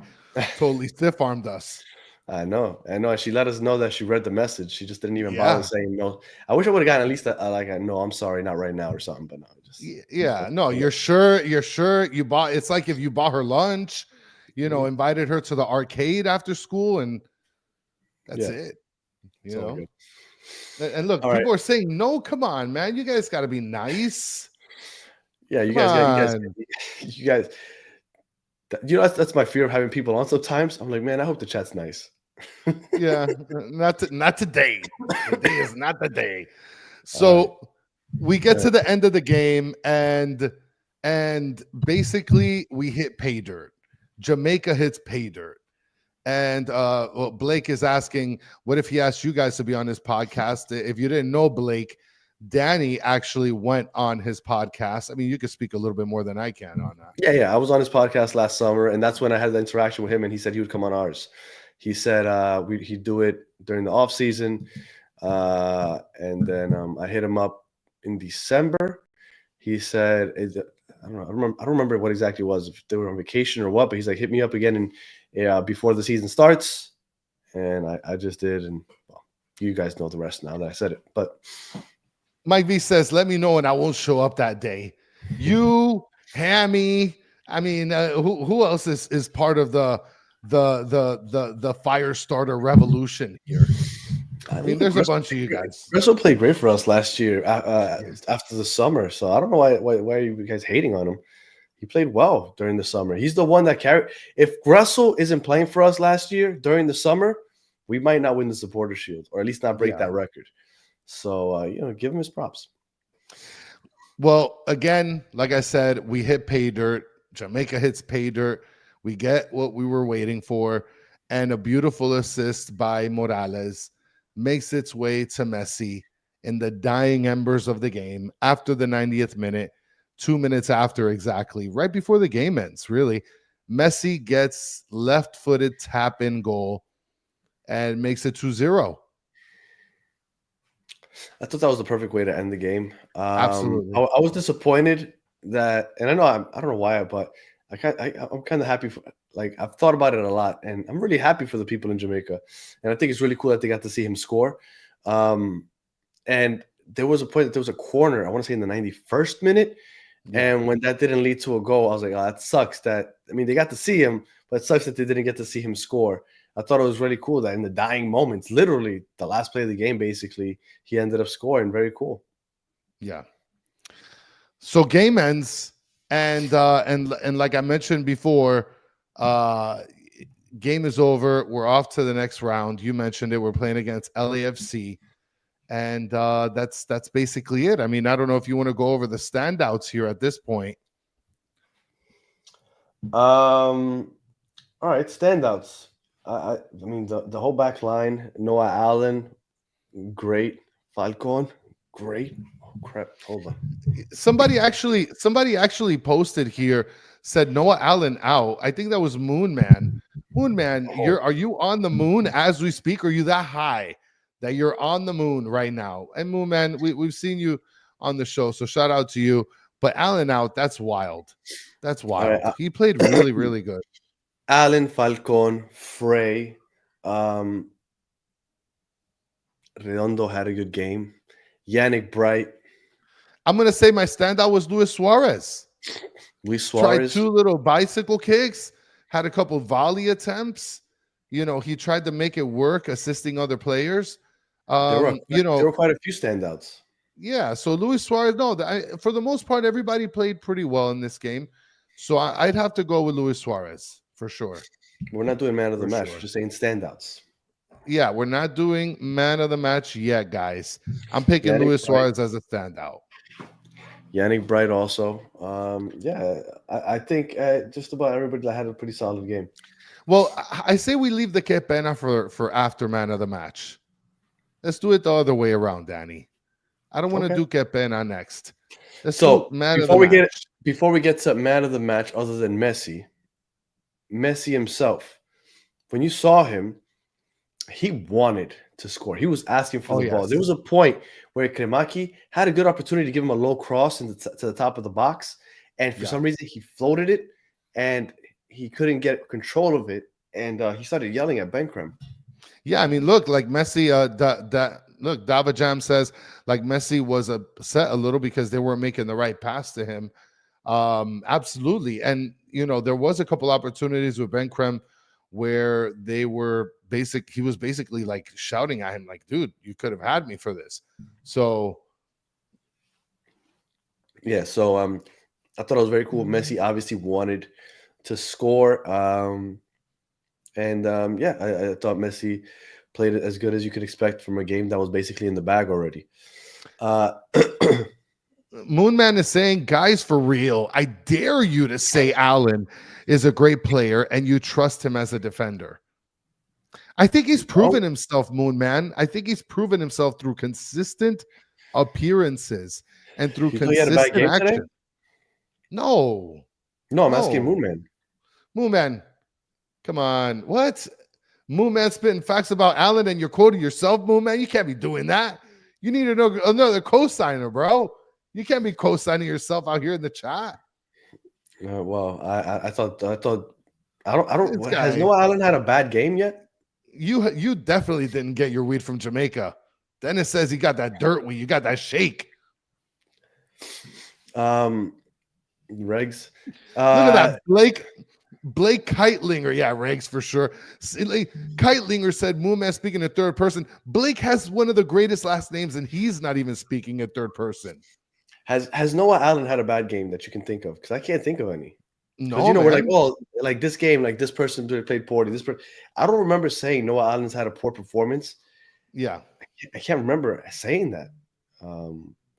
totally stiff-armed us. I know. She let us know that she read the message. She just didn't even bother saying no. I wish I would have gotten at least a no, I'm sorry, not right now or something. But no, no. You're sure you bought. It's like if you bought her lunch, invited her to the arcade after school, and that's it. You know. And look, people are saying no. Come on, man. You guys got to be nice. Yeah, you guys. That's my fear of having people on. Sometimes I'm like, man, I hope the chat's nice. Yeah, not today. Today is not the day. So we get to the end of the game, and basically we hit pay dirt. Jamaica hits pay dirt, and Blake is asking, what if he asked you guys to be on his podcast? If you didn't know Blake, Danny actually went on his podcast. I mean, you could speak a little bit more than I can on that. Yeah. I was on his podcast last summer, and that's when I had the interaction with him, and he said he would come on ours. He said he'd do it during the off season, and then I hit him up in December. He said, I don't remember what exactly it was, if they were on vacation or what, but he's like, hit me up again before the season starts, and I just did, and you guys know the rest now that I said it. But Mike V says, let me know and I won't show up that day. You, Hammy, I mean, who else is part of the fire starter revolution here? I mean, there's a bunch of you guys. Gressel played great for us last year after the summer, so I don't know why are you guys hating on him. He played well during the summer. He's the one that carried. If Gressel isn't playing for us last year during the summer, we might not win the Supporter Shield, or at least not break that record. So, give him his props. Well, again, like I said, we hit pay dirt. Jamaica hits pay dirt. We get what we were waiting for. And a beautiful assist by Morales makes its way to Messi in the dying embers of the game after the 90th minute, 2 minutes after exactly, right before the game ends, really. Messi gets left-footed tap-in goal and makes it 2-0. I thought that was the perfect way to end the game. Absolutely. I was disappointed that, and I know I don't know why, but I'm kind of happy. I've thought about it a lot, and I'm really happy for the people in Jamaica. And I think it's really cool that they got to see him score. And there was a point that there was a corner, I want to say in the 91st minute. And when that didn't lead to a goal, I was like, oh, that sucks. They got to see him, but it sucks that they didn't get to see him score. I thought it was really cool that in the dying moments, literally the last play of the game, basically, he ended up scoring. Very cool. Yeah. So game ends, and like I mentioned before, game is over. We're off to the next round. You mentioned it. We're playing against LAFC, and that's basically it. I mean, I don't know if you want to go over the standouts here at this point. All right, standouts. I mean, the whole back line, Noah Allen, great. Falcon, great. Oh, crap. Hold on. Somebody actually posted here, said Noah Allen out. I think that was Moon Man. Moon Man, are you on the moon as we speak? Or are you that high that you're on the moon right now? And Moon Man, we've seen you on the show, so shout out to you. But Allen out, that's wild. That's All right, wild. He played really, really good. Allen, Falcon, Frey, Redondo had a good game. Yannick Bright, I'm gonna say my standout was Luis Suarez. Luis Tried Suarez. 2 little bicycle kicks, had a couple volley attempts. He tried to make it work, assisting other players. There were quite a few standouts. Yeah. So Luis Suarez, no, for the most part, everybody played pretty well in this game. So I'd have to go with Luis Suarez for sure. We're not doing man of the For match. sure. We're just saying standouts. Yeah, we're not doing man of the match yet, guys. I'm picking Yannick Luis Bright. Suarez as a standout. Yannick Bright also. I think just about everybody had a pretty solid game. Well, I say we leave the Que Pena for after man of the match. Let's do it the other way around, Danny. I don't want to do Que Pena next. Let's So do man before of the match. before we get to man of the match, other than Messi himself, when you saw him, he wanted to score. He was asking for the ball. Yes. There was a point where Kremaki had a good opportunity to give him a low cross to the top of the box, and for some reason he floated it, and he couldn't get control of it, and he started yelling at Benkrem. Yeah, I mean, look, like Messi, look, Dava Jam says like Messi was upset a little because they weren't making the right pass to him. Absolutely. And, there was a couple opportunities with Benkrem where he was basically like shouting at him, like, dude, you could have had me for this. So. Yeah, so I thought it was very cool. Messi obviously wanted to score. I thought Messi played it as good as you could expect from a game that was basically in the bag already. Moonman is saying, guys, for real, I dare you to say Allen is a great player and you trust him as a defender. I think he's proven himself, Moonman. I think he's proven himself through consistent appearances and through consistent action. Today? No, I'm asking Moonman. Moonman, come on. What? Moonman spitting facts about Allen and you're quoting yourself, Moonman? You can't be doing that. You need another co-signer, bro. You can't be co-signing yourself out here in the chat. Well, I thought I don't. Has Noah Allen had a bad game yet? You definitely didn't get your weed from Jamaica. Dennis says he got that dirt weed. You got that shake. Regs. Look at that, Blake Keitlinger. Yeah, Regs for sure. Keitlinger said, Moonman speaking in third person. Blake has one of the greatest last names, and he's not even speaking in third person. Has Noah Allen had a bad game that you can think of? Because I can't think of any. No, we're like, oh, like this game, like this person played poorly. I don't remember saying Noah Allen's had a poor performance. Yeah, I can't remember saying that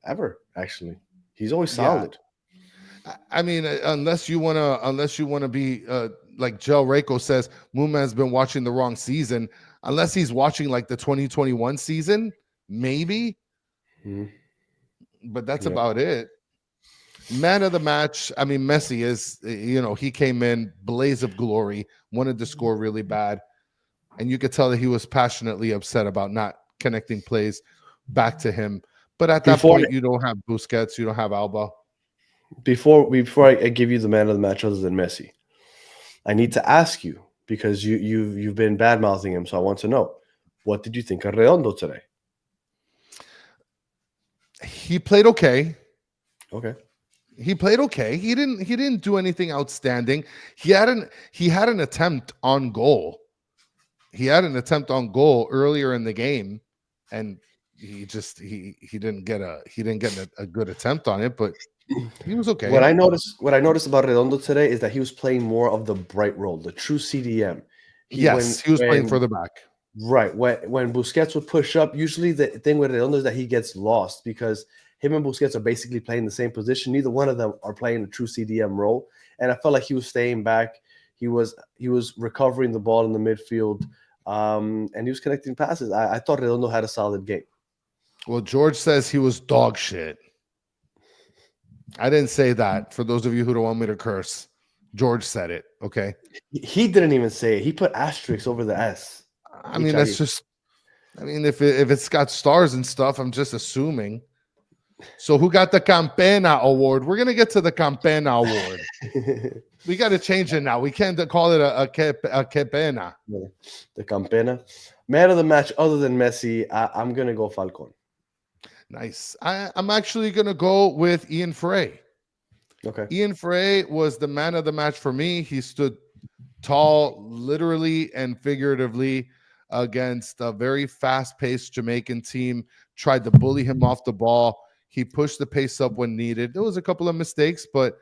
ever. Actually, he's always solid. Yeah. I mean, unless you wanna be like Gel Reiko says, Moonman's been watching the wrong season. Unless he's watching like the 2021 season, maybe. Mm-hmm. But that's about it. Man of the match. I mean, Messi is, he came in blaze of glory, wanted to score really bad. And you could tell that he was passionately upset about not connecting plays back to him. But at that point, you don't have Busquets, you don't have Alba. Before I give you the man of the match other than Messi, I need to ask you, because you've been bad-mouthing him, so I want to know, what did you think of Redondo today? He played okay. Okay. He played okay. He didn't do anything outstanding. He had an attempt on goal. He had an attempt on goal earlier in the game, and he didn't get a good attempt on it, but he was okay. What I noticed about Redondo today is that he was playing more of the bright role, the true CDM. He was playing further back. Right. When Busquets would push up, usually the thing with Redondo is that he gets lost because him and Busquets are basically playing the same position. Neither one of them are playing a true CDM role. And I felt like he was staying back. He was recovering the ball in the midfield, and he was connecting passes. I thought Redondo had a solid game. Well, George says he was dog shit. I didn't say that. For those of you who don't want me to curse, George said it. Okay. He didn't even say it. He put asterisks over the S. I mean, that's just. I mean, if it's got stars and stuff, I'm just assuming. So who got the Campena Award? We're gonna get to the Campena Award. We got to change it now. We can't call it a Campena. The Campena. Man of the match other than Messi, I'm gonna go Falcon. Nice. I'm actually gonna go with Ian Frey. Okay. Ian Frey was the man of the match for me. He stood tall, literally and figuratively, against a very fast-paced Jamaican team. Tried to bully him off the ball. He pushed the pace up when needed. There was a couple of mistakes, but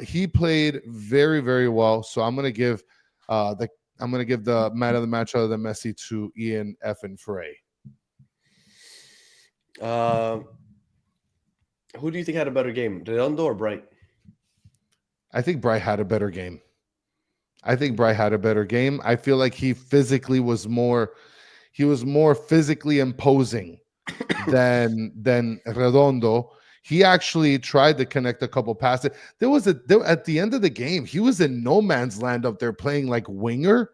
he played very, very well. So I'm gonna give the man of the match other than Messi to Ian F. Frey. Who do you think had a better game, Redondo or Bright? I think Bright had a better game. I feel like he physically was more physically imposing than Redondo. He actually tried to connect a couple passes. At the end of the game, he was in no man's land up there playing like winger,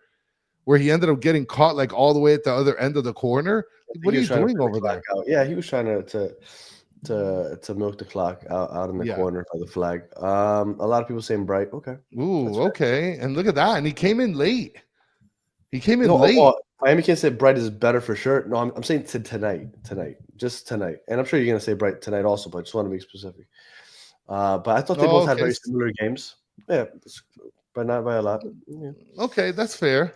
where he ended up getting caught like all the way at the other end of the corner. What are you doing over there? Yeah, he was trying to milk the clock out in the corner by the flag. A lot of people saying Bright. Okay. Ooh, okay. And look at that. And he came in late. Miami can't say Bright is better for sure. No, I'm saying tonight, just tonight. And I'm sure you're gonna say Bright tonight also, but I just want to be specific. But I thought they both had very similar games. Yeah, but not by a lot. Yeah. Okay, that's fair.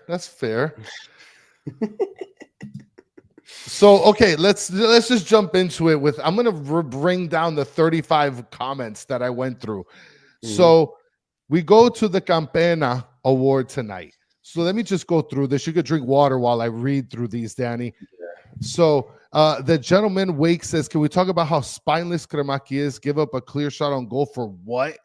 So, okay, let's just jump into it I'm going to bring down the 35 comments that I went through. So we go to the Campena Award tonight. So let me just go through this. You could drink water while I read through these, Danny. So the gentleman Wake says, can we talk about how spineless Kremaki is? Give up a clear shot on goal for what?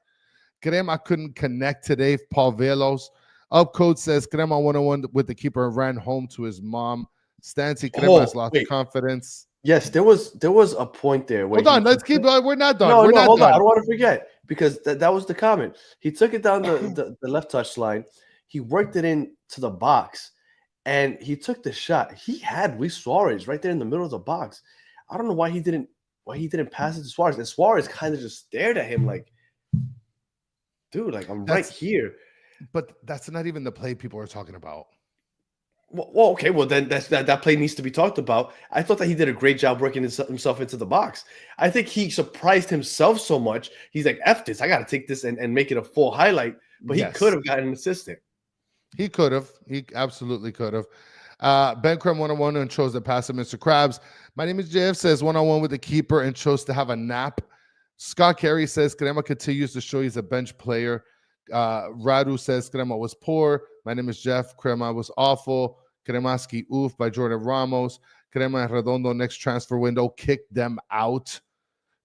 Crema couldn't connect today. Paul Velos. Upcode says Crema 101 with the keeper and ran home to his mom. Stancy Crema has lost confidence. Yes, there was a point there. Hold on, let's keep. We're not done. Hold on. I don't want to forget because that was the comment. He took it down the left touch line. He worked it in to the box, and he took the shot. He had Luis Suarez right there in the middle of the box. I don't know why he didn't pass it to Suarez. And Suarez kind of just stared at him like, dude, like I'm right here. But that's not even the play people are talking about. Well, okay. Well, then that play needs to be talked about. I thought that he did a great job working himself into the box. I think he surprised himself so much. He's like, F this. I got to take this and make it a full highlight. But he could have gotten an assistant. He could have. He absolutely could have. Ben Krem 101 and chose to pass to Mr. Krabs. My name is JF says 101 with the keeper and chose to have a nap. Scott Carey says Crema continues to show he's a bench player. Radu says Crema was poor. My name is Jeff. Crema was awful. Cremaski oof by Jordan Ramos. Crema and Redondo next transfer window kicked them out.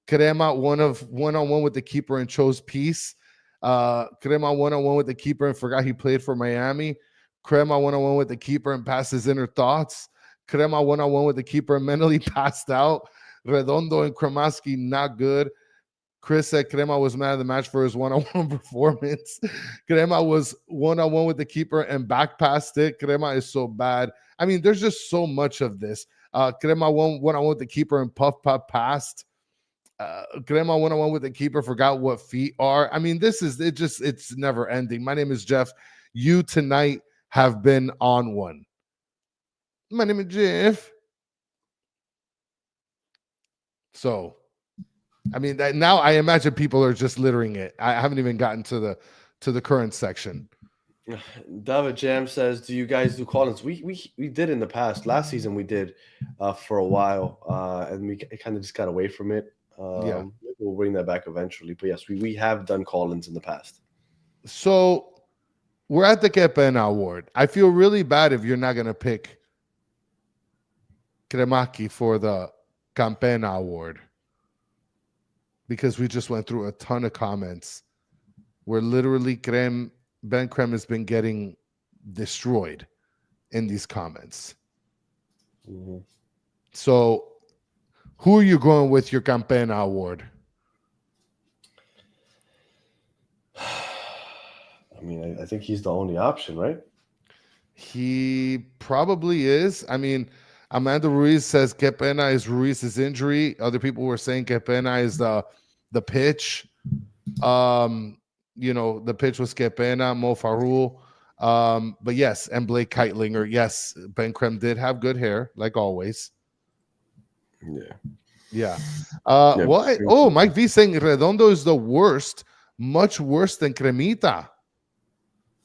Crema one-on-one with the keeper and chose peace. Crema one-on-one with the keeper and forgot he played for Miami. Crema one-on-one with the keeper and passed his inner thoughts. Crema one-on-one with the keeper and mentally passed out. Redondo and Cremaski not good. Chris said Crema was man of the match for his one-on-one performance. Crema was one-on-one with the keeper and back passed it. Crema is so bad. I mean, there's just so much of this. Crema one-on-one with the keeper and puff passed. Crema one-on-one with the keeper forgot what feet are. I mean, it's never ending. My name is Jeff. You tonight have been on one. My name is Jeff. So, I mean, now I imagine people are just littering it. I haven't even gotten to the current section. David Jam says, "Do you guys do call-ins?" We did in the past. Last season we did for a while, and we kind of just got away from it. We'll bring that back eventually. But yes, we have done call-ins in the past. So we're at the Campena Award. I feel really bad if you're not going to pick Cremaki for the Campena Award, because we just went through a ton of comments where literally Ben Krem has been getting destroyed in these comments. Mm-hmm. So who are you going with your Campena Award? I mean, I think he's the only option, right? He probably is. I mean, Amanda Ruiz says que pena is Ruiz's injury. Other people were saying que pena is the pitch. The pitch was que pena, Mo Farul. But yes, and Blake Keitlinger. Yes, Ben Krem did have good hair, like always. Yeah. Yeah. Yeah. What? Oh, Mike V saying Redondo is the worst, much worse than Cremita.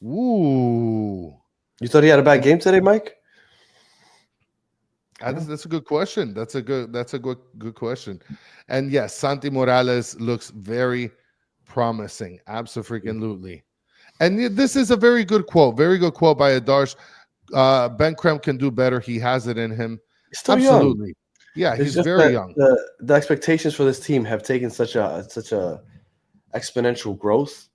Ooh. You thought he had a bad game today, Mike? That's a good question. That's a good question. And yes, Santi Morales looks very promising. Absolutely. And this is a very good quote. Very good quote by Adarsh. Ben Krem can do better. He has it in him. He's still Absolutely. young. Yeah, It's he's just very that young. The expectations for this team have taken such a exponential growth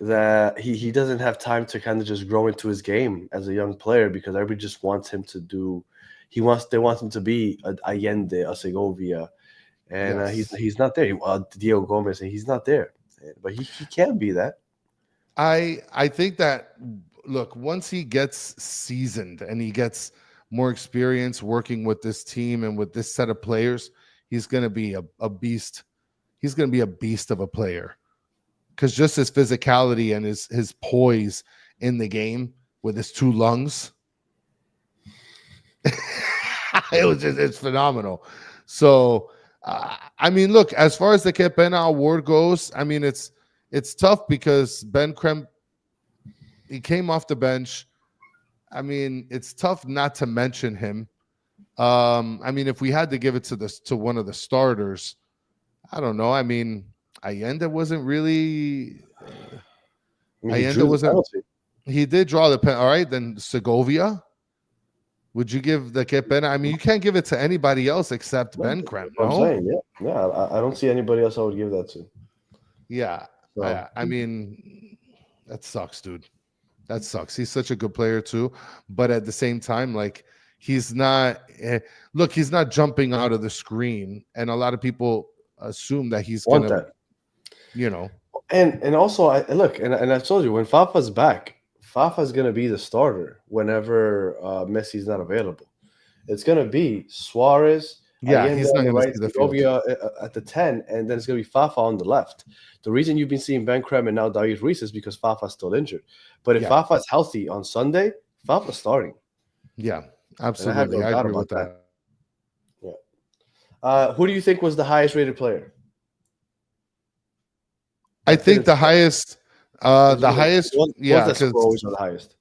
that he doesn't have time to kind of just grow into his game as a young player, because everybody just wants him to do. They want him to be a Allende, a Segovia, and Yes. he's not there. Diego Gomez, and he's not there, but he can be that. I think that, look, once he gets seasoned and he gets more experience working with this team and with this set of players, he's going to be a beast. He's going to be a beast of a player, because just his physicality and his poise in the game with his two lungs, it's phenomenal. So, I mean, look, as far as the Que Pena award goes, I mean, it's tough because Ben Krem, he came off the bench. I mean, it's tough not to mention him. I mean, if we had to give it to one of the starters, I don't know. I mean, Allende wasn't really. Allende wasn't. He did draw the pen. All right, then Segovia. Would you give the Que Pena? I mean, you can't give it to anybody else except Ben Krem. No? I'm saying, yeah. I don't see anybody else I would give that to. Yeah. So, I mean, that sucks, dude. That sucks. He's such a good player too, but at the same time, like, he's not. Look, he's not jumping out of the screen, and a lot of people assume that he's want gonna, that. you know. And also, I told you, when Fafa's back, Fafa's gonna be the starter whenever Messi's not available. It's gonna be Suarez. Yeah, Allende he's not on the going to right, see the field. Segovia at the 10, and then it's going to be Fafa on the left. The reason you've been seeing Ben Krem and now David Ruiz is because Fafa's still injured. But if Fafa's healthy on Sunday, Fafa's starting. Yeah, absolutely. I agree with that. Yeah. Who do you think was the highest rated player? I think the highest, yeah, because always the highest.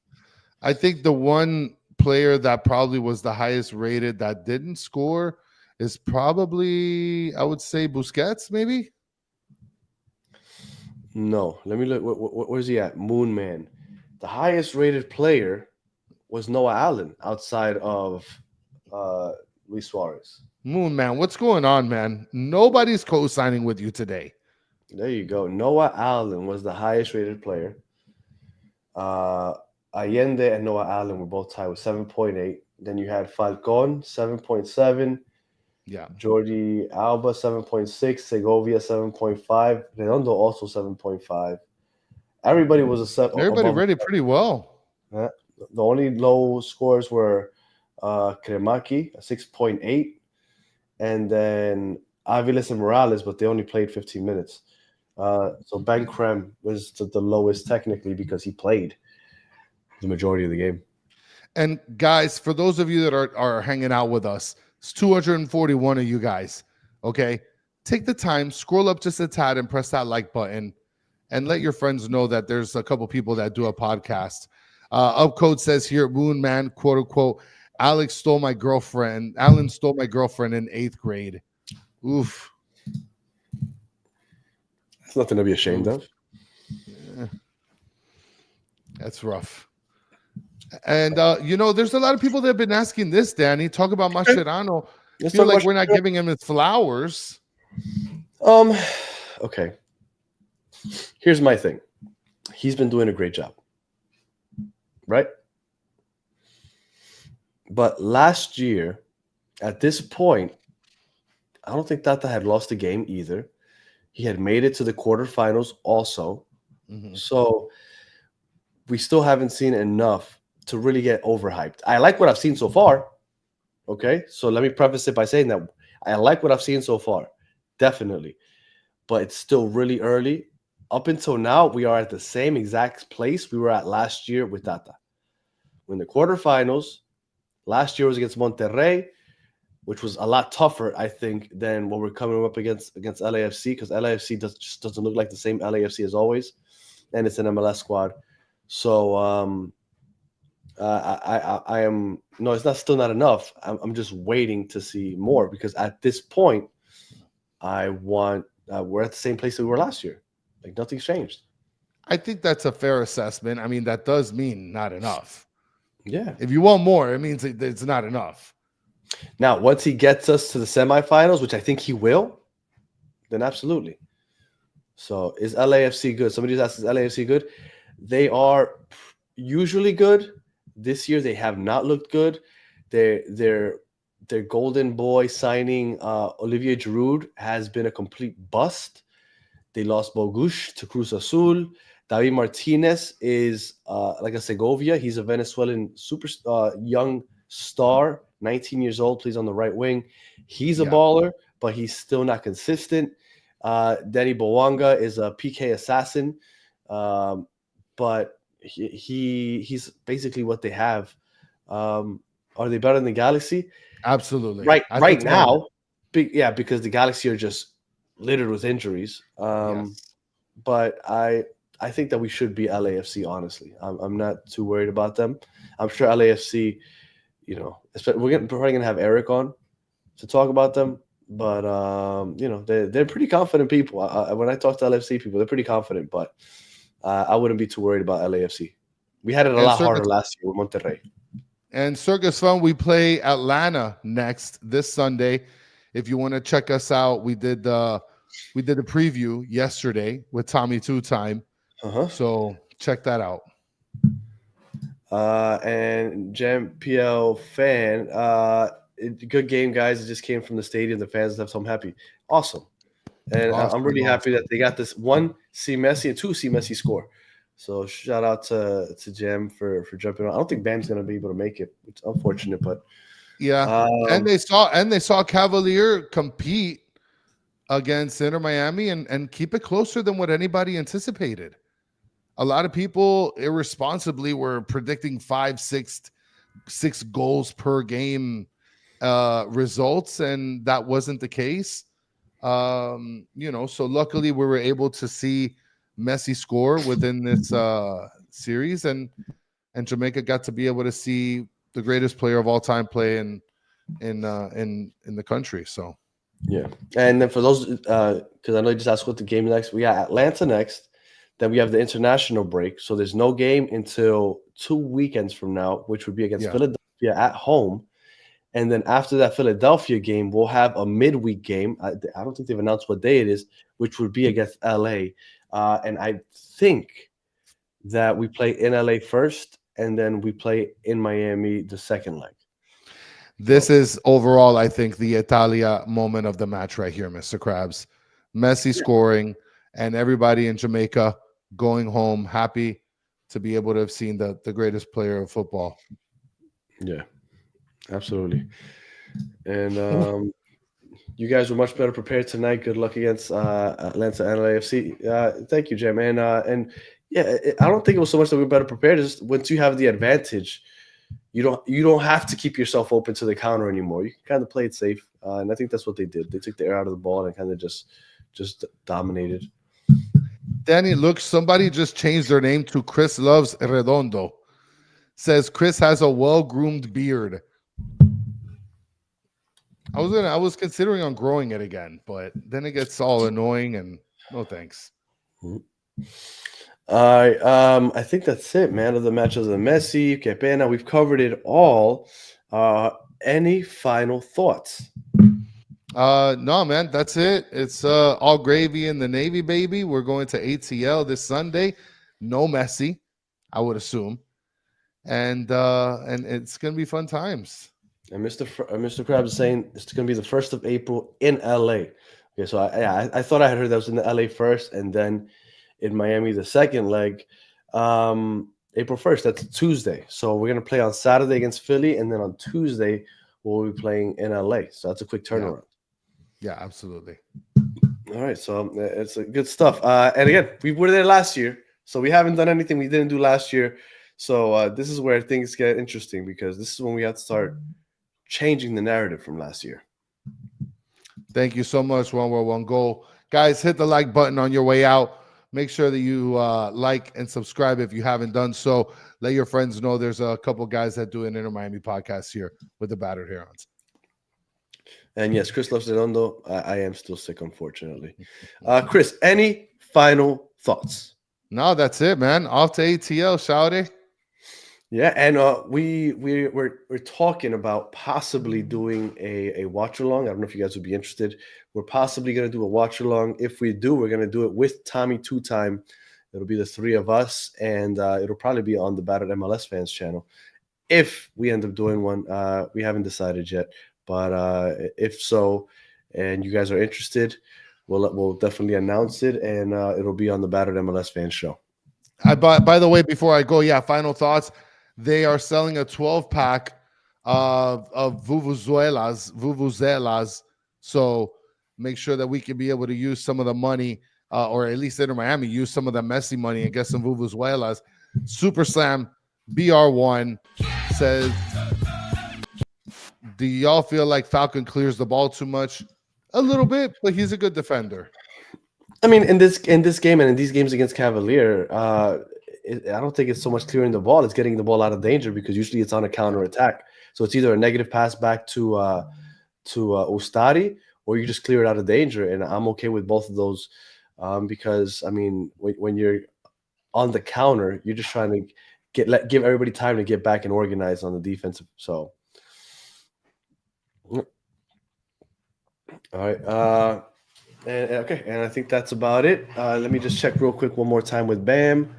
I think the one player that probably was the highest rated that didn't score is probably, I would say, Busquets, maybe. No, let me look. Where's he at? Moon Man. The highest rated player was Noah Allen outside of Luis Suarez. Moon Man, what's going on, man? Nobody's co-signing with you today. There you go. Noah Allen was the highest rated player. Allende and Noah Allen were both tied with 7.8. Then you had Falcon, 7.7. Yeah. Jordi Alba, 7.6. Segovia, 7.5. Redondo also 7.5. Everybody was a 7. Everybody rated pretty well. The only low scores were Kremaki, 6.8. And then Aviles and Morales, but they only played 15 minutes. So Ben Krem was the lowest technically because he played the majority of the game. And guys, for those of you that are hanging out with us, it's 241 of you guys. Okay, take the time, scroll up just a tad, and press that like button, and let your friends know that there's a couple people that do a podcast. Upcode says here, Moon Man, quote unquote, Alan stole my girlfriend in 8th grade. Oof. It's nothing to be ashamed of. Yeah. That's rough. And there's a lot of people that have been asking this, Danny. Talk about Mascherano. I feel like we're not giving him his flowers. Okay. Here's my thing. He's been doing a great job. Right? But last year, at this point, I don't think Tata had lost a game either. He had made it to the quarterfinals also. Mm-hmm. So we still haven't seen enough to really get overhyped. I like what I've seen so far. Okay, so let me preface it by saying that I like what I've seen so far, definitely, but it's still really early. Up until now, we are at the same exact place we were at last year with Tata. When the quarterfinals, last year was against Monterrey, which was a lot tougher, I think, than what we're coming up against LAFC, because LAFC just doesn't look like the same LAFC as always, and it's an MLS squad. So I am no, it's not still not enough. I'm just waiting to see more because at this point, I want we're at the same place that we were last year. Like nothing's changed. I think that's a fair assessment. I mean, that does mean not enough. Yeah. If you want more, it means it's not enough. Now, once he gets us to the semifinals, which I think he will, then absolutely. So is LAFC good? Somebody just asked, is LAFC good? They are usually good. This year they have not looked good. Their golden boy signing Olivier Giroud has been a complete bust. They lost Bogush to Cruz Azul. David Martinez is like a Segovia. He's a Venezuelan super young star, 19 years old, plays on the right wing. He's a baller, but he's still not consistent. Danny Bowanga is a PK assassin, but he's basically what they have. Are they better than the Galaxy? Absolutely. Right now, because the Galaxy are just littered with injuries. Yes. But I think that we should be LAFC. Honestly, I'm not too worried about them. I'm sure LAFC, we're probably gonna have Eric on to talk about them. But they're pretty confident people. When I talk to LAFC people, they're pretty confident. But I wouldn't be too worried about LAFC. We had it a lot harder last year with Monterrey. And Circus Fun, we play Atlanta next this Sunday. If you want to check us out, we did the preview yesterday with Tommy Two Time. So check that out. And Jam PL fan, good game, guys. It just came from the stadium. The fans left home happy. Awesome. And I'm really happy that they got this one, see Messi, and two, see Messi score. So shout out to Jam for jumping on. I don't think Bam's gonna be able to make it. It's unfortunate, but yeah. And they saw Cavalier compete against Inter Miami and keep it closer than what anybody anticipated. A lot of people irresponsibly were predicting 5-6 goals per game results, and that wasn't the case. So luckily we were able to see Messi score within this series, and Jamaica got to be able to see the greatest player of all time play in the country. So yeah. And then for those because I know you just asked what the game next, we got Atlanta next, then we have the international break, so there's no game until 2 weekends from now, which would be against Philadelphia at home. And then after that Philadelphia game, we'll have a midweek game. I don't think they've announced what day it is, which would be against LA. And I think that we play in LA first, and then we play in Miami the second leg. This is overall, I think, the Italia moment of the match right here, Mr. Krabs. Messi scoring, and everybody in Jamaica going home happy to be able to have seen the greatest player of football. Yeah, absolutely. And you guys were much better prepared tonight. Good luck against Atlanta and LAFC. Thank you, Jam. And yeah, I don't think it was so much that we were better prepared. It's just once you have the advantage, you don't have to keep yourself open to the counter anymore. You can kind of play it safe, and I think that's what they did. They took the air out of the ball and kind of just dominated. Danny, look, somebody just changed their name to Chris Loves Redondo. Says Chris has a well-groomed beard. I was considering on growing it again, but then it gets all annoying and no thanks. I think that's it, man. Of the matches of Messi, que pena. We've covered it all. Any final thoughts? No, man, that's it. It's all gravy in the Navy, baby. We're going to ATL this Sunday. No Messi, I would assume, and it's gonna be fun times. And Mr. Krabs is saying it's going to be the 1st of April in LA. Okay, so I thought I had heard that was in the LA first, and then in Miami the second leg. April 1st, that's a Tuesday. So we're going to play on Saturday against Philly, and then on Tuesday we'll be playing in LA. So that's a quick turnaround. Yeah, absolutely. All right, so it's good stuff. And again, we were there last year, so we haven't done anything we didn't do last year. So this is where things get interesting, because this is when we have to start changing the narrative from last year. Thank you so much, One World, One Goal. Guys, hit the like button on your way out. Make sure that you like and subscribe if you haven't done so. Let your friends know there's a couple guys that do an Inter Miami podcast here with the Battered Herons. And yes, Chris loves Redondo. I am still sick, unfortunately. Chris, any final thoughts? No, that's it, man. Off to ATL, shawty. Yeah, and we're talking about possibly doing a watch along. I don't know if you guys would be interested. We're possibly going to do a watch along. If we do, we're going to do it with Tommy Two Time. It'll be the three of us, and it'll probably be on the Battered MLS Fans channel. If we end up doing one, we haven't decided yet. But if so, and you guys are interested, we'll definitely announce it, and it'll be on the Battered MLS Fans show. By the way, before I go, final thoughts. They are selling a 12-pack of vuvuzelas. So make sure that we can be able to use some of the money, or at least Inter Miami use some of the Messi money and get some vuvuzelas. Super Slam BR1 says, do y'all feel like Falcon clears the ball too much? A little bit, but he's a good defender. I mean, in this game and in these games against Cavalier, I don't think it's so much clearing the ball. It's getting the ball out of danger, because usually it's on a counter attack. So it's either a negative pass back to Ustari, or you just clear it out of danger. And I'm okay with both of those, because I mean, when you're on the counter, you're just trying to give everybody time to get back and organize on the defensive. So, all right. And I think that's about it. Let me just check real quick one more time with Bam.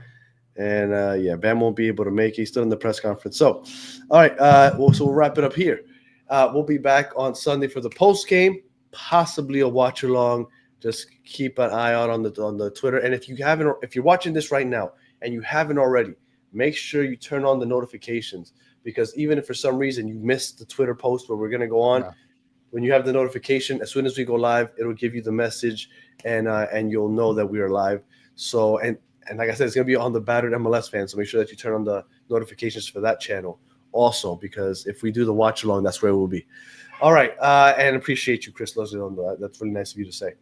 And Bam won't be able to make it. He's still in the press conference. So, all right. So we'll wrap it up here. We'll be back on Sunday for the post game, possibly a watch along. Just keep an eye out on the Twitter. And if you're watching this right now and you haven't already, make sure you turn on the notifications, because even if for some reason you missed the Twitter post where we're gonna go on, when you have the notification, as soon as we go live, it'll give you the message, and you'll know that we are live. So and like I said, it's going to be on the Battered MLS Fans, so make sure that you turn on the notifications for that channel also, because if we do the watch along, that's where we'll be. All right, and appreciate you, Chris Lozano. That's really nice of you to say.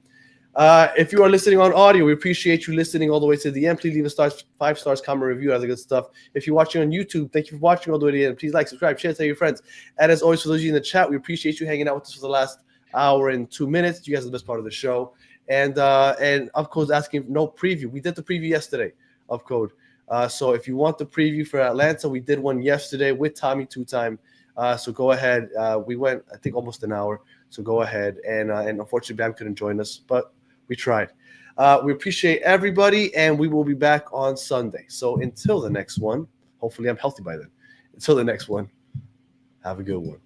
If you are listening on audio, we appreciate you listening all the way to the end. Please leave a 5 stars, comment, review, other good stuff. If you're watching on YouTube, thank you for watching all the way to the end. Please like, subscribe, share, tell your friends. And as always, for those of you in the chat, we appreciate you hanging out with us for the last hour and 2 minutes. You guys are the best part of the show. And Upcode's asking no preview. We did the preview yesterday, Upcode. So if you want the preview for Atlanta, we did one yesterday with Tommy Two Time. So go ahead. We went, I think, almost an hour. So go ahead. And unfortunately, Bam couldn't join us, but we tried. We appreciate everybody, and we will be back on Sunday. So until the next one, hopefully I'm healthy by then. Until the next one, have a good one.